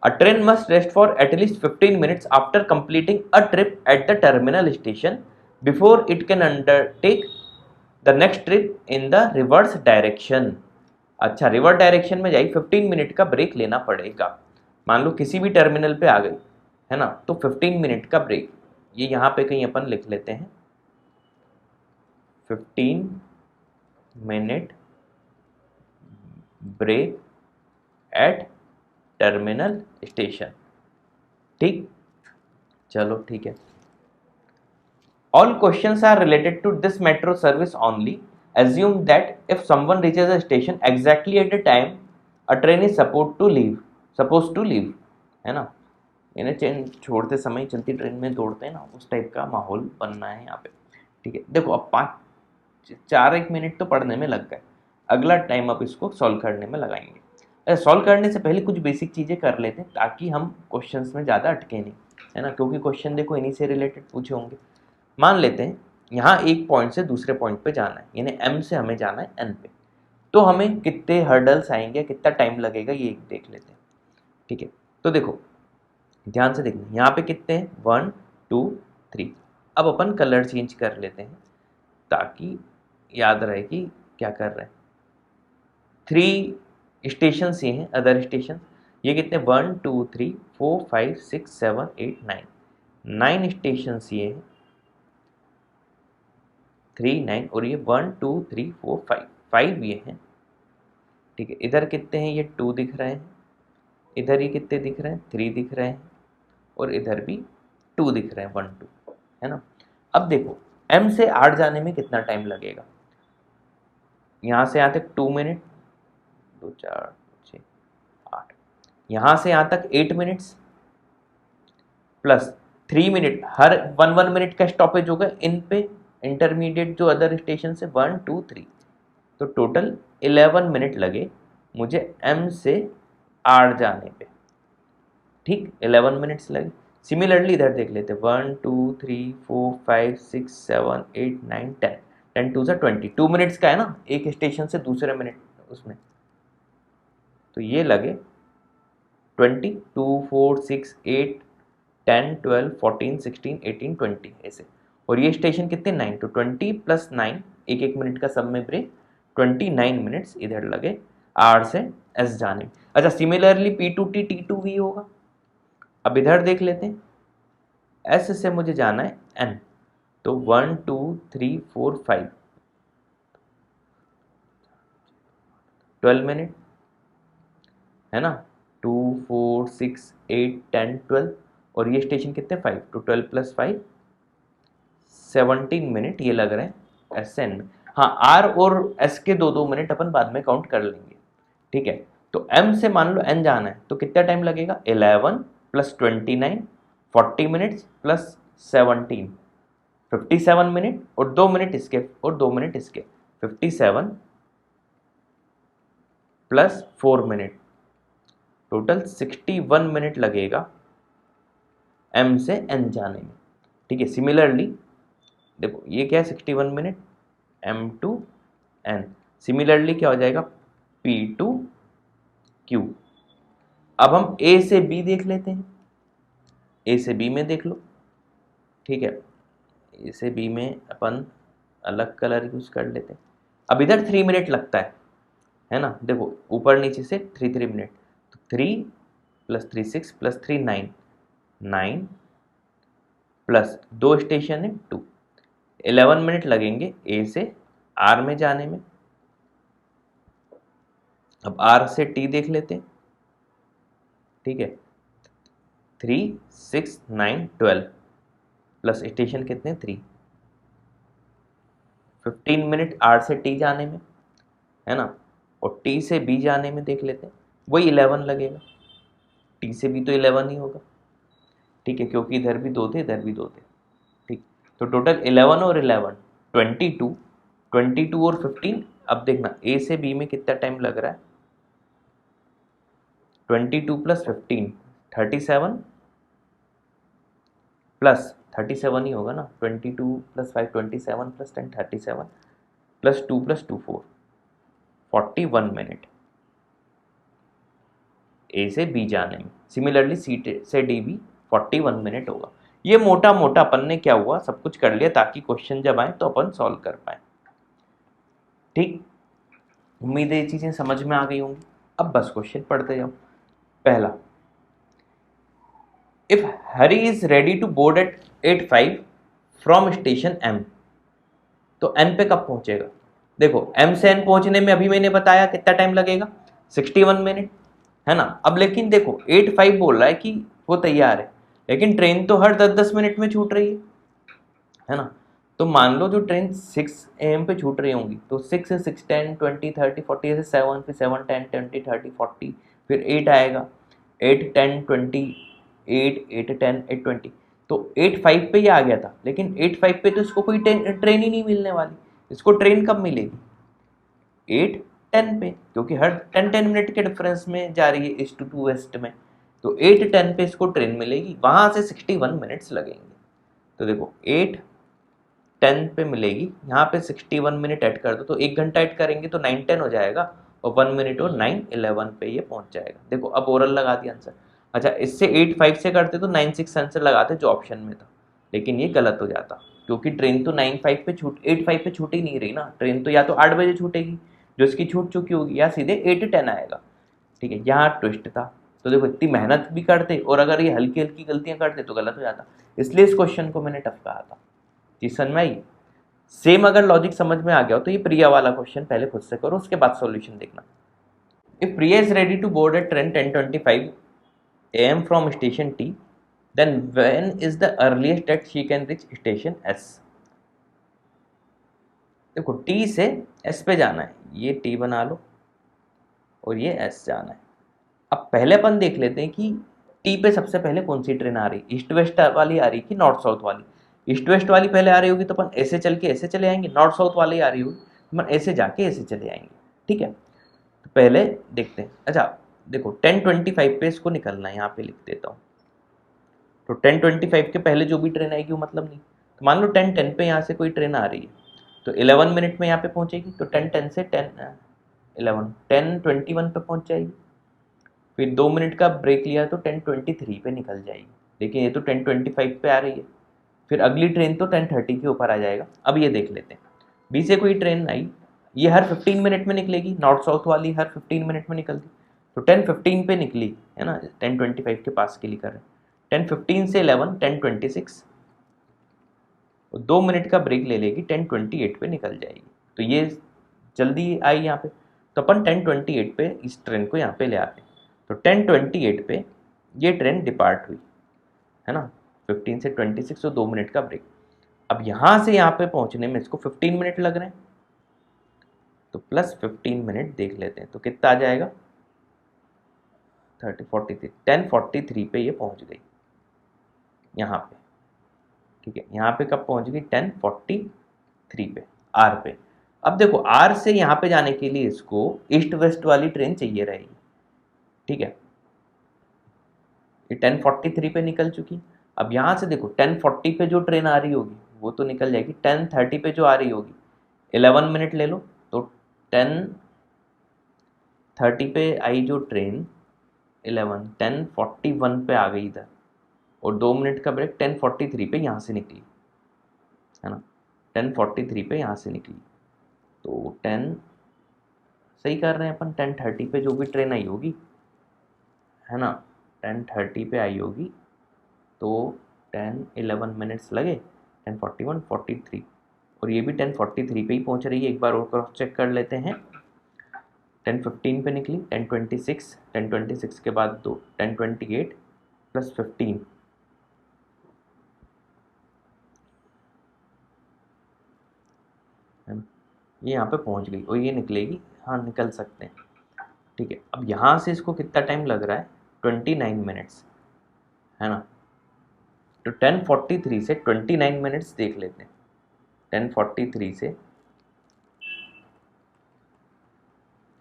a train must rest for at least 15 minutes after completing a trip at the terminal station before it can undertake the next trip in the reverse direction। अच्छा, रिवर्स डायरेक्शन में जाएगी 15 मिनट का ब्रेक लेना पड़ेगा। मान लो किसी भी टर्मिनल पे आ गई है ना, तो 15 मिनट का ब्रेक, ये यहाँ पे कहीं अपन लिख लेते हैं 15 minute break at terminal station. ठीक, चलो ठीक है। All questions are related to this metro service only. Assume that if someone reaches a station exactly at the time a train is supposed to leave, है ना, इन्हें ट्रेन छोड़ते समय चलती ट्रेन में दौड़ते हैं ना, उस टाइप का माहौल बनना है यहाँ पे। ठीक है, देखो अब 4-1 मिनट तो पढ़ने में लग गए, अगला टाइम अब इसको सॉल्व करने में लगाएंगे। सॉल्व करने से पहले कुछ बेसिक चीज़ें कर लेते हैं ताकि हम क्वेश्चंस में ज़्यादा अटके नहीं, है ना, क्योंकि क्वेश्चन देखो इन्हीं से रिलेटेड पूछे होंगे। मान लेते हैं यहाँ एक पॉइंट से दूसरे पॉइंट पे जाना है, यानी M से हमें जाना है N पे, तो हमें कितने हर्डल्स आएंगे, कितना टाइम लगेगा, ये देख लेते हैं। ठीक है, तो देखो ध्यान से देखना, यहाँ पे कितने हैं 1 2 3। अब अपन कलर चेंज कर लेते हैं ताकि याद रहे कि क्या कर रहे हैं। 3 स्टेशन ये हैं, अदर स्टेशन, ये कितने 1 2 3 4 5 6 7 8 9 स्टेशन ये हैं, 3 9, और ये 1 2 3 4 5 ये हैं। ठीक है, इधर कितने हैं, ये 2 दिख रहे हैं, इधर ये कितने दिख रहे हैं 3 दिख रहे हैं, और इधर भी 2 दिख रहे हैं 1 2, है ना। अब देखो M से 8 जाने में कितना टाइम लगेगा, यहाँ से यहाँ तक 2 मिनट, 2 4 6 8, यहाँ से यहाँ तक 8 मिनट्स प्लस 3 मिनट, हर 1 मिनट का स्टॉपेज होगा इन पे, इंटरमीडिएट जो अदर स्टेशन से 1 2 3, तो टोटल 11 मिनट लगे मुझे M से R जाने पे। ठीक, 11 मिनट्स लगे। सिमिलरली इधर देख लेते 1 2 3 4 5 6 7 8 9 10, 10 2 20, 2 मिनट्स का है ना एक स्टेशन से दूसरे मिनट उसमें, तो ये लगे 20 2 4 6 8 10 12 14 16 18 20 ऐसे, और ये स्टेशन कितने 9, तो 20 + 9, एक एक मिनट का सब में ब्रेक, 29 मिनट्स इधर लगे R से S जाने में। अच्छा, सिमिलरली P2T T2V होगा। अब इधर देख लेते हैं, S से मुझे जाना है N, तो 1 2 3 4 5 12 मिनट, है ना, 2 4 6 8 10 12, और ये स्टेशन कितने 5, तो 12 + 5 17 मिनट ये लग रहे हैं SN में। हाँ, R और S के 2-2 मिनट अपन बाद में काउंट कर लेंगे। ठीक है। तो m से मान लो n जाना है तो कितना टाइम लगेगा, 11 प्लस 29 40 मिनट्स प्लस 17 57 मिनट और 2 मिनट इसके और 2 मिनट इसके 57 प्लस 4 मिनट टोटल 61 मिनट लगेगा m से n जाने में। ठीक है। सिमिलरली देखो ये क्या है 61 minute m to n, similarly क्या हो जाएगा p टू q। अब हम a से b देख लेते हैं, a से b में देख लो। ठीक है, a से b में अपन अलग कलर यूज कर लेते हैं। अब इधर 3 मिनट लगता है ना, देखो ऊपर नीचे से 3 मिनट, तो 3 प्लस 3 6 प्लस 3 9 9 प्लस 2 स्टेशन है 2, 11 मिनट लगेंगे ए से आर में जाने में। अब आर से टी देख लेते हैं। ठीक है, 3 6 9 12 प्लस स्टेशन कितने 3, 15 मिनट आर से टी जाने में है ना, और टी से बी जाने में देख लेते हैं, वही 11 लगेगा। टी से बी तो 11 ही होगा। ठीक है, क्योंकि इधर भी 2 थे इधर भी 2 थे। ठीक, तो टोटल 11 और 11 22, 22 और 15। अब देखना ए से बी में कितना टाइम लग रहा है, 22 प्लस 15 37 प्लस 37 ही होगा ना, 22 plus 5 27 plus 10 37 plus 2 plus 2 4 41 minute A से बी जाने में। सिमिलरली सी से डी भी 41 मिनट होगा। ये मोटा मोटा अपन ने क्या हुआ सब कुछ कर लिया ताकि क्वेश्चन जब आए तो अपन सॉल्व कर पाए। ठीक, उम्मीद है ये चीजें समझ में आ गई होंगी। अब बस क्वेश्चन पढ़ते जाओ। पहला, if Hari is ready to board at 8:05 from station M, तो एन पे कब पहुंचेगा। देखो एम से एन पहुंचने में अभी मैंने बताया कितना टाइम लगेगा 61 मिनट है ना। अब लेकिन देखो 8:05 बोल रहा है कि वो तैयार है, लेकिन ट्रेन तो हर 10-10 मिनट में छूट रही है ना। तो मान लो जो ट्रेन 6 AM पे छूट रही होंगी तो 6 से 6 10 20 30 40 ऐसे 7 फिर 7 10 20 30 40 फिर 8 आएगा 8 10 20 8 8 10 8 20। तो 8:05 पे ये आ गया था, लेकिन 8:05 पे तो इसको कोई ट्रेन ही नहीं मिलने वाली। इसको ट्रेन कब मिलेगी 8:10 पे, क्योंकि हर 10-10 मिनट के डिफरेंस में जा रही है ईस्ट टू वेस्ट में। तो 8:10 पे इसको ट्रेन मिलेगी, वहां से 61 मिनट्स लगेंगे। तो देखो 8:10 पे मिलेगी, यहाँ पे 61 मिनट ऐड कर दो तो 1 घंटा ऐड करेंगे तो 9:10 हो जाएगा, और 1 मिनट और 9:11 पे ये पहुंच जाएगा। देखो अब ओरल लगा दिया आंसर। अच्छा, इससे 8:05 से करते तो 9:06 आंसर लगाते जो ऑप्शन में था, लेकिन ये गलत हो जाता क्योंकि ट्रेन तो 9:05 पे 8:05 पे छूट ही नहीं रही ना। ट्रेन तो या तो 8 बजे छूटेगी जो इसकी छूट चुकी होगी, या सीधे 8:10 आएगा। ठीक है, यहाँ ट्विस्ट था। तो देखो इतनी मेहनत भी करते और अगर ये हल्की हल्की गलतियां करते तो गलत हो जाता, इसलिए इस क्वेश्चन को मैंने टफ कहा था। चीज समझ में आई। सेम अगर लॉजिक समझ में आ गया हो तो ये प्रिया वाला क्वेश्चन पहले खुद से करो, उसके बाद सॉल्यूशन देखना। If Priya is ready to board at train 10:25 AM from station T, then when is the earliest that she can reach station S। देखो T से S पे जाना है, ये T बना लो और ये S जाना है। अब पहले अपन देख लेते हैं कि T पे सबसे पहले कौन सी ट्रेन आ रही, ईस्ट वेस्ट वाली आ रही कि नॉर्थ साउथ वाली। ईस्ट वेस्ट वाली पहले आ रही होगी तो अपन ऐसे चल के ऐसे चले आएंगे, नॉर्थ साउथ वाली आ रही होगी तो अपन ऐसे जाके ऐसे चले आएंगे। ठीक है, तो पहले देखते हैं। अच्छा देखो 10:25 पे इसको निकलना है, यहाँ पे लिख देता हूँ। तो 10:25 के पहले जो भी ट्रेन आएगी वो मतलब नहीं। तो मान लो 10:10 पे यहाँ से कोई ट्रेन आ रही है तो 11 मिनट में यहाँ पे पहुँचेगी, तो 10:10 से 10:21 पे पहुँच जाएगी। फिर 2 मिनट का ब्रेक लिया तो 10:23 पे निकल जाएगी, लेकिन ये तो 10:25 पे आ रही है। फिर अगली ट्रेन तो 10:30 के ऊपर आ जाएगा। अब ये देख लेते हैं, बी से कोई ट्रेन आई, ये हर 15 मिनट में निकलेगी, नॉर्थ साउथ वाली हर 15 मिनट में निकलती। तो 10:15 पे निकली है ना, 10:25 के पास के लिए कर रहे हैं। 10:15 से 11 10:26, 2 मिनट का ब्रेक ले लेगी, 10:28 पे निकल जाएगी। तो ये जल्दी आई यहाँ पे, तो अपन 10:28 पे इस ट्रेन को यहाँ पे ले आते हैं। तो 10:28 पे ये ट्रेन डिपार्ट हुई है ना, 15 से 26 तो 2 मिनट का ब्रेक। अब यहाँ से यहाँ पे पहुँचने में इसको 15 मिनट लग रहे हैं। तो प्लस 15 मिनट देख लेते हैं, तो कितना आ जाएगा 30 43 10:43 पे ये पहुंच गई यहाँ पे। ठीक है, यहाँ पे कब पहुंच गई 10:43 पे आर पे। अब देखो आर से यहाँ पे जाने के लिए इसको ईस्ट वेस्ट वाली ट्रेन चाहिए रहेगी। ठीक है, ये 10:43 पे निकल चुकी। अब यहाँ से देखो 10:40 पे जो ट्रेन आ रही होगी वो तो निकल जाएगी, 10:30 पे जो आ रही होगी 11 मिनट ले लो, तो 10:30 पे आई जो ट्रेन 10:41 पे आ गई इधर, और 2 मिनट का ब्रेक 10:43 पे यहाँ से निकली, है ना, 10:43 पे यहाँ से निकली। तो 10 सही कर रहे हैं अपन, 10:30 पे जो भी ट्रेन आई होगी, है ना, 10:30 पे आई होगी, तो 10-11 मिनट्स लगे, 10:41 43, और ये भी 10:43 पे ही पहुंच रही है। एक बार और क्रॉस चेक कर लेते हैं। 10:15 पे निकली, 10:26 के बाद 10:28 प्लस 15, है ना, ये यहाँ पे पहुंच गई और ये निकलेगी, हाँ निकल सकते हैं। ठीक है, अब यहाँ से इसको कितना टाइम लग रहा है 29 मिनट्स, है ना, तो 10:43 से 29 मिनट्स देख लेते हैं। 10:43 से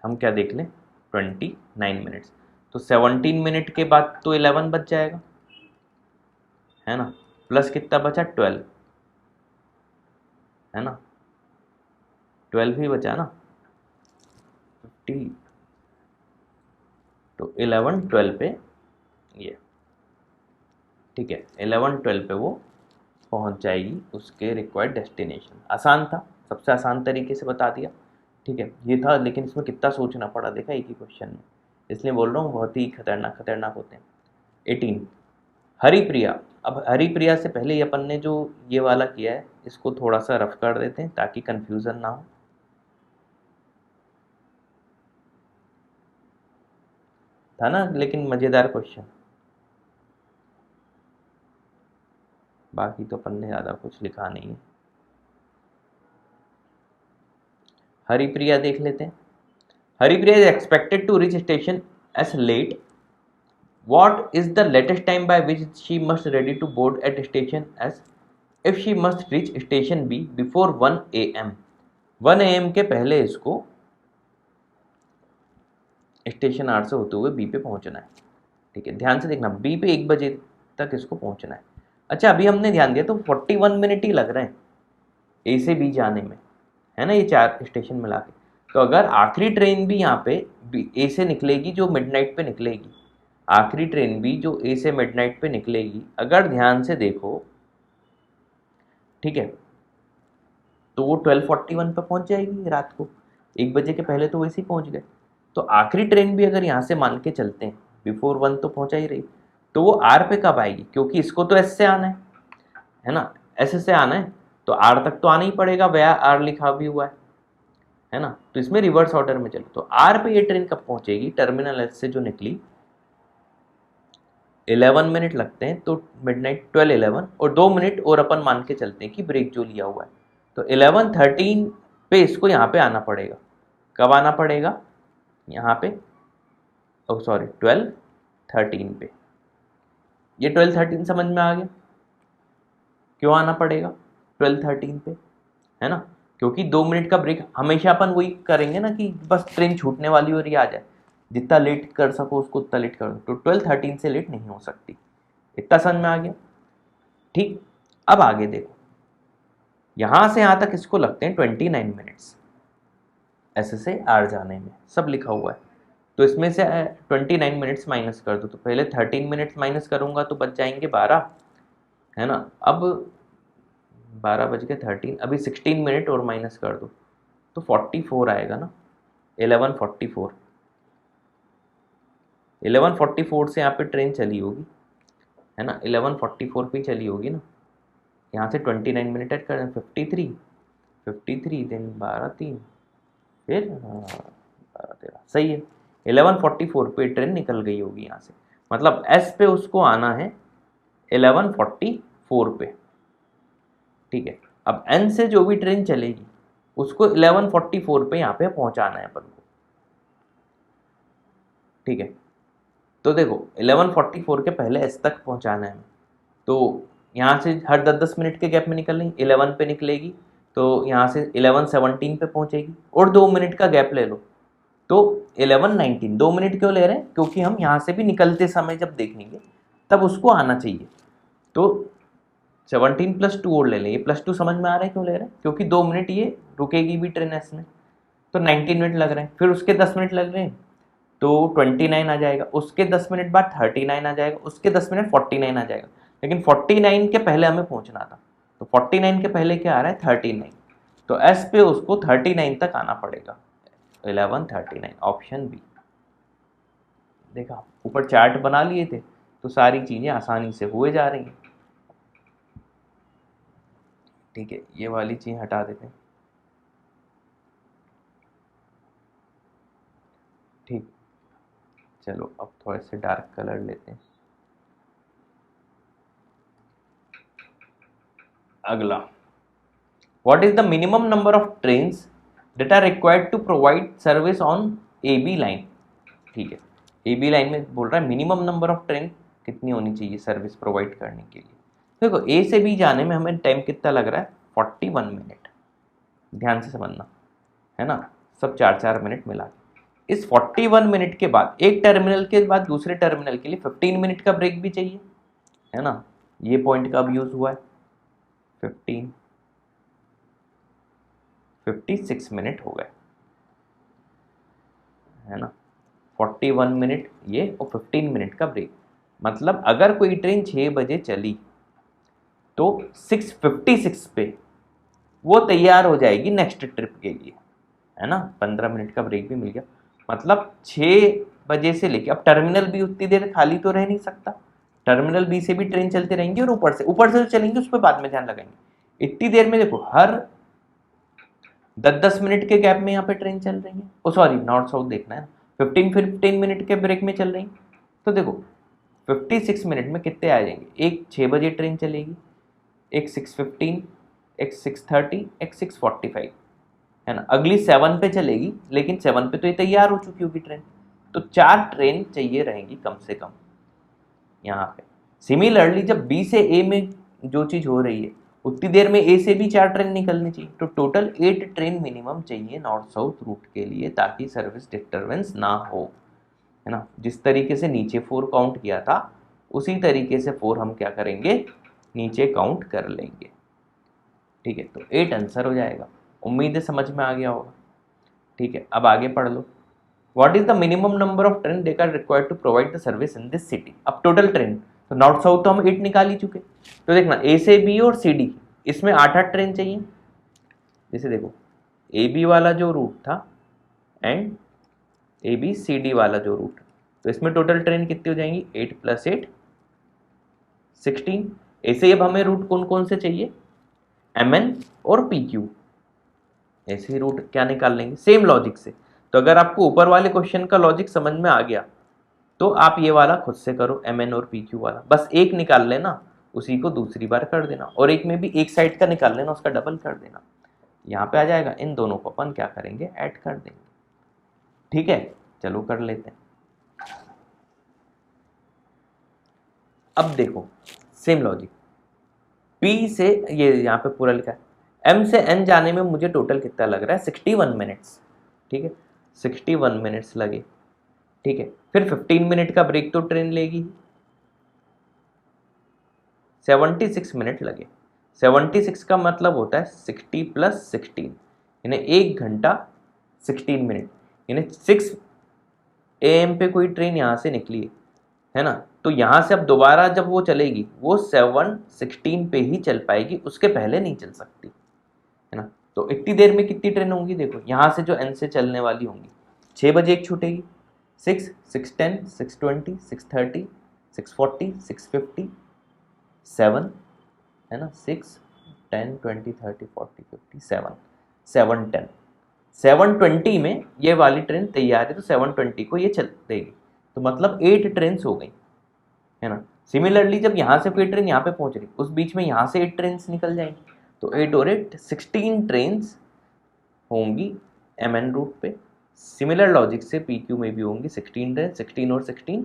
हम क्या देख लें 29 मिनट्स, तो 17 मिनट के बाद तो 11 बच जाएगा, है ना, प्लस कितना बचा 12, है ना, 12 ही बचा ना 50, तो 11-12 पे ये, ठीक है, 11-12 पे वो पहुंच जाएगी उसके रिक्वायर्ड डेस्टिनेशन। आसान था, सबसे आसान तरीके से बता दिया। ठीक है, ये था, लेकिन इसमें कितना सोचना पड़ा देखा एक ही क्वेश्चन में, इसलिए बोल रहा हूँ बहुत ही खतरनाक होते हैं। 18 हरिप्रिया। अब हरिप्रिया से पहले ही अपन ने जो ये वाला किया है इसको थोड़ा सा रफ कर देते हैं ताकि कंफ्यूजन ना हो। था ना, लेकिन मज़ेदार क्वेश्चन, बाकी तो अपन ने ज़्यादा कुछ लिखा नहीं है। हरिप्रिया देख लेते हैं। Haripriya is expected to reach station S late, what is the latest time by which she must ready to board at station S if she must reach station B before 1 am। 1 am के पहले इसको स्टेशन आर से होते हुए बी पे पहुंचना है। ठीक है, ध्यान से देखना, बी पे 1 बजे तक इसको पहुंचना है। अच्छा, अभी हमने ध्यान दिया तो 41 मिनट ही लग रहे हैं ए से बी जाने में, है ना, ये 4 स्टेशन मिला के। तो अगर आखिरी ट्रेन भी यहाँ पे ए से निकलेगी जो मिडनाइट पे निकलेगी, आखिरी ट्रेन भी जो ए से मिडनाइट पे निकलेगी, अगर ध्यान से देखो, ठीक है, तो वो 12:41 पे पहुंच जाएगी रात को, 1 बजे के पहले तो वैसे ही पहुंच गए। तो आखिरी ट्रेन भी अगर यहाँ से मान के चलते हैं बिफोर 1 तो पहुंचा ही रही, तो वो आर पे कब आएगी, क्योंकि इसको तो एस से आना है ना, एस से आना है, तो आर तक तो आना ही पड़ेगा, वया आर लिखा भी हुआ है ना, तो इसमें रिवर्स ऑर्डर में चलो। तो आर पे ये ट्रेन कब पहुंचेगी, टर्मिनल एस से जो निकली 11 मिनट लगते हैं, तो मिडनाइट 12-11 और 2 मिनट और अपन मान के चलते हैं कि ब्रेक जो लिया हुआ है, तो 11:13 पे इसको यहाँ पे आना पड़ेगा। कब आना पड़ेगा यहाँ पे, ओ सॉरी 12:13 पे। ये 12:13 समझ में आ गया क्यों आना पड़ेगा 12:13 पे, है ना, क्योंकि 2 मिनट का ब्रेक हमेशा अपन वही करेंगे ना कि बस ट्रेन छूटने वाली और ये आ जाए, जितना लेट कर सको उसको उतना लेट कर दो, तो 12:13 से लेट नहीं हो सकती। इतना समझ में आ गया। ठीक, अब आगे देखो, यहां से यहां तक इसको लगते हैं 29 मिनट्स ऐसे से आर जाने में, सब लिखा हुआ है। तो इसमें से 29 मिनट्स माइनस कर दो, तो पहले 13 मिनट्स माइनस करूंगा तो बच जाएंगे 12, है ना, अब 12 बज के 13, अभी 16 मिनट और माइनस कर दो तो 44 आएगा ना, 11:44, 11:44 से यहाँ पे ट्रेन चली होगी, है ना, 11:44 पे चली होगी ना, यहाँ से 29 मिनट ऐड कर दें, 53 देन 12-3 फिर 12-13, सही है, 11:44 पे ट्रेन निकल गई होगी यहाँ से, मतलब एस पे उसको आना है 11:44 पे। ठीक है, अब एन से जो भी ट्रेन चलेगी उसको 11:44 पे यहाँ पे पहुँचाना है अपन को, ठीक है। तो देखो 11:44 के पहले एस तक पहुँचाना है, तो यहाँ से हर 10-10 मिनट के गैप में निकल रही, 11 पे निकलेगी तो यहाँ से 11:17 पे पहुँचेगी, और 2 मिनट का गैप ले लो तो 11:19। 2 मिनट क्यों ले रहे हैं, क्योंकि हम यहाँ से भी निकलते समय जब देखेंगे तब उसको आना चाहिए, तो 17+2 और ले लें। ये +2 समझ में आ रहा है क्यों ले रहे हैं, क्योंकि 2 मिनट ये रुकेगी भी ट्रेन एस में, तो 19 मिनट लग रहे हैं। फिर उसके 10 मिनट लग रहे हैं तो 29 आ जाएगा, उसके 10 मिनट बाद 39 आ जाएगा, उसके 10 मिनट 49 आ जाएगा। लेकिन 49 के पहले हमें पहुंचना था, तो 49 के पहले क्या आ रहा है 39, तो एस पे उसको 39 तक आना पड़ेगा, 11:39 ऑप्शन बी। देखा, ऊपर चार्ट बना लिए थे तो सारी चीजें आसानी से हुए जा रही हैं, ठीक है। ये वाली चीज हटा देते हैं, ठीक। चलो अब थोड़े से डार्क कलर लेते हैं। अगला, what is the minimum number of trains that are required to provide service on A B line, ठीक है। ए बी लाइन में बोल रहा है मिनिमम नंबर ऑफ ट्रेन कितनी होनी चाहिए सर्विस प्रोवाइड करने के लिए। देखो ए से बी जाने में हमें टाइम कितना लग रहा है, 41 मिनट, ध्यान से समझना है ना, सब 4-4 मिनट मिला के। इस 41 मिनट के बाद एक टर्मिनल के बाद दूसरे टर्मिनल के लिए 15 मिनट का ब्रेक भी चाहिए, है ना। ये पॉइंट कब यूज हुआ है, 56 मिनट हो गए, है ना। 41 मिनट ये और 15 मिनट का ब्रेक, मतलब अगर कोई ट्रेन 6 बजे चली तो 6:56 पे वो तैयार हो जाएगी नेक्स्ट ट्रिप के लिए, है ना। 15 मिनट का ब्रेक भी मिल गया, मतलब 6 बजे से लेके, अब टर्मिनल भी उतनी देर खाली तो रह नहीं सकता, टर्मिनल बी से भी ट्रेन चलती रहेंगी और ऊपर से जो चलेंगे उस पर बाद में ध्यान लगाएंगे। इतनी देर में देखो हर 10-10 मिनट के गैप में यहाँ पे ट्रेन चल रही है, ओ सॉरी नॉर्थ साउथ देखना है ना, 15 मिनट के ब्रेक में चल रही, तो देखो 56 मिनट में कितने आ जाएंगे, एक 6 बजे ट्रेन चलेगी, एक 6:15, एक 6:30, एक 6:45, है ना। अगली 7 पे चलेगी, लेकिन 7 पे तो ये तैयार हो चुकी होगी ट्रेन, तो 4 ट्रेन चाहिए रहेंगी कम से कम यहाँ पे। सिमिलरली जब बी से ए में जो चीज़ हो रही है उतनी देर में ए से भी 4 ट्रेन निकलनी चाहिए, तो टोटल 8 ट्रेन मिनिमम चाहिए नॉर्थ साउथ रूट के लिए, ताकि सर्विस डिस्टर्बेंस ना हो, है ना। जिस तरीके से नीचे 4 काउंट किया था उसी तरीके से 4 हम क्या करेंगे, नीचे काउंट कर लेंगे, ठीक है। तो 8 आंसर हो जाएगा। उम्मीद है समझ में आ गया होगा, ठीक है। अब आगे पढ़ लो, what is the minimum number of train that are required to provide the service in this city. अब टोटल ट्रेन तो नॉर्थ साउथ तो हम 8 निकाल ही चुके, तो देखना ए से बी और सी डी इसमें 8-8 ट्रेन चाहिए। जैसे देखो ए बी वाला जो रूट था and A B C D वाला जो रूट, तो इसमें टोटल ट्रेन कितनी हो जाएंगी, 8 + 8 16। ऐसे अब हमें रूट कौन कौन से चाहिए, एम एन और पी क्यू, ऐसे ही रूट क्या निकाल लेंगे सेम लॉजिक से। तो अगर आपको ऊपर वाले क्वेश्चन का लॉजिक समझ में आ गया तो आप ये वाला खुद से करो, एम एन और पी क्यू वाला, बस एक निकाल लेना उसी को दूसरी बार कर देना, और एक में भी एक साइड का निकाल लेना उसका डबल कर देना, यहाँ पे आ जाएगा। इन दोनों को अपन क्या करेंगे, ऐड कर देंगे, ठीक है। चलो कर लेते हैं। अब देखो सेम लॉजिक, पी से ये यहाँ पे पूरा लिखा है, एम से एन जाने में मुझे टोटल कितना लग रहा है 61 मिनट्स, ठीक है। 61 मिनट्स लगे, ठीक है। फिर 15 मिनट का ब्रेक तो ट्रेन लेगी, 76 मिनट लगे। 76 का मतलब होता है 60 + 16, यानी 1 घंटा 16 मिनट, यानी 6 AM पे कोई ट्रेन यहाँ से निकली है ना, तो यहाँ से अब दोबारा जब वो चलेगी वो 7:16 पे ही चल पाएगी, उसके पहले नहीं चल सकती, है ना। तो इतनी देर में कितनी ट्रेन होंगी, देखो यहाँ से जो एन से चलने वाली होंगी, 6 बजे एक छूटेगी, 6, 6:10, 6:20, 6:30, 6:40, 6:50, 7, है ना, 6, 10, 20, 30, 40, 50, 7, 7:10, 7:20 में ये वाली ट्रेन तैयार है, तो 7:20 को ये चल देगी, तो मतलब 8 ट्रेन हो गई, है ना। सिमिलरली जब यहाँ से कोई ट्रेन यहाँ पे पहुँच रही, उस बीच में यहाँ से 8 ट्रेन निकल जाएंगी, तो 8 और 8 16 ट्रेन होंगी MN रूट पे। सिमिलर लॉजिक से PQ में भी होंगी 16 ट्रेन, 16 और 16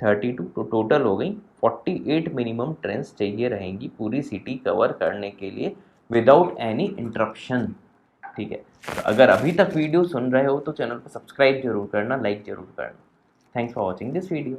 32, तो टोटल हो गई 48 मिनिमम ट्रेन्स चाहिए रहेंगी पूरी सिटी कवर करने के लिए विदाउट एनी इंटरप्शन। ठीक है, तो अगर अभी तक वीडियो सुन रहे हो तो चैनल को सब्सक्राइब जरूर करना, लाइक जरूर करना। Thanks for watching this video.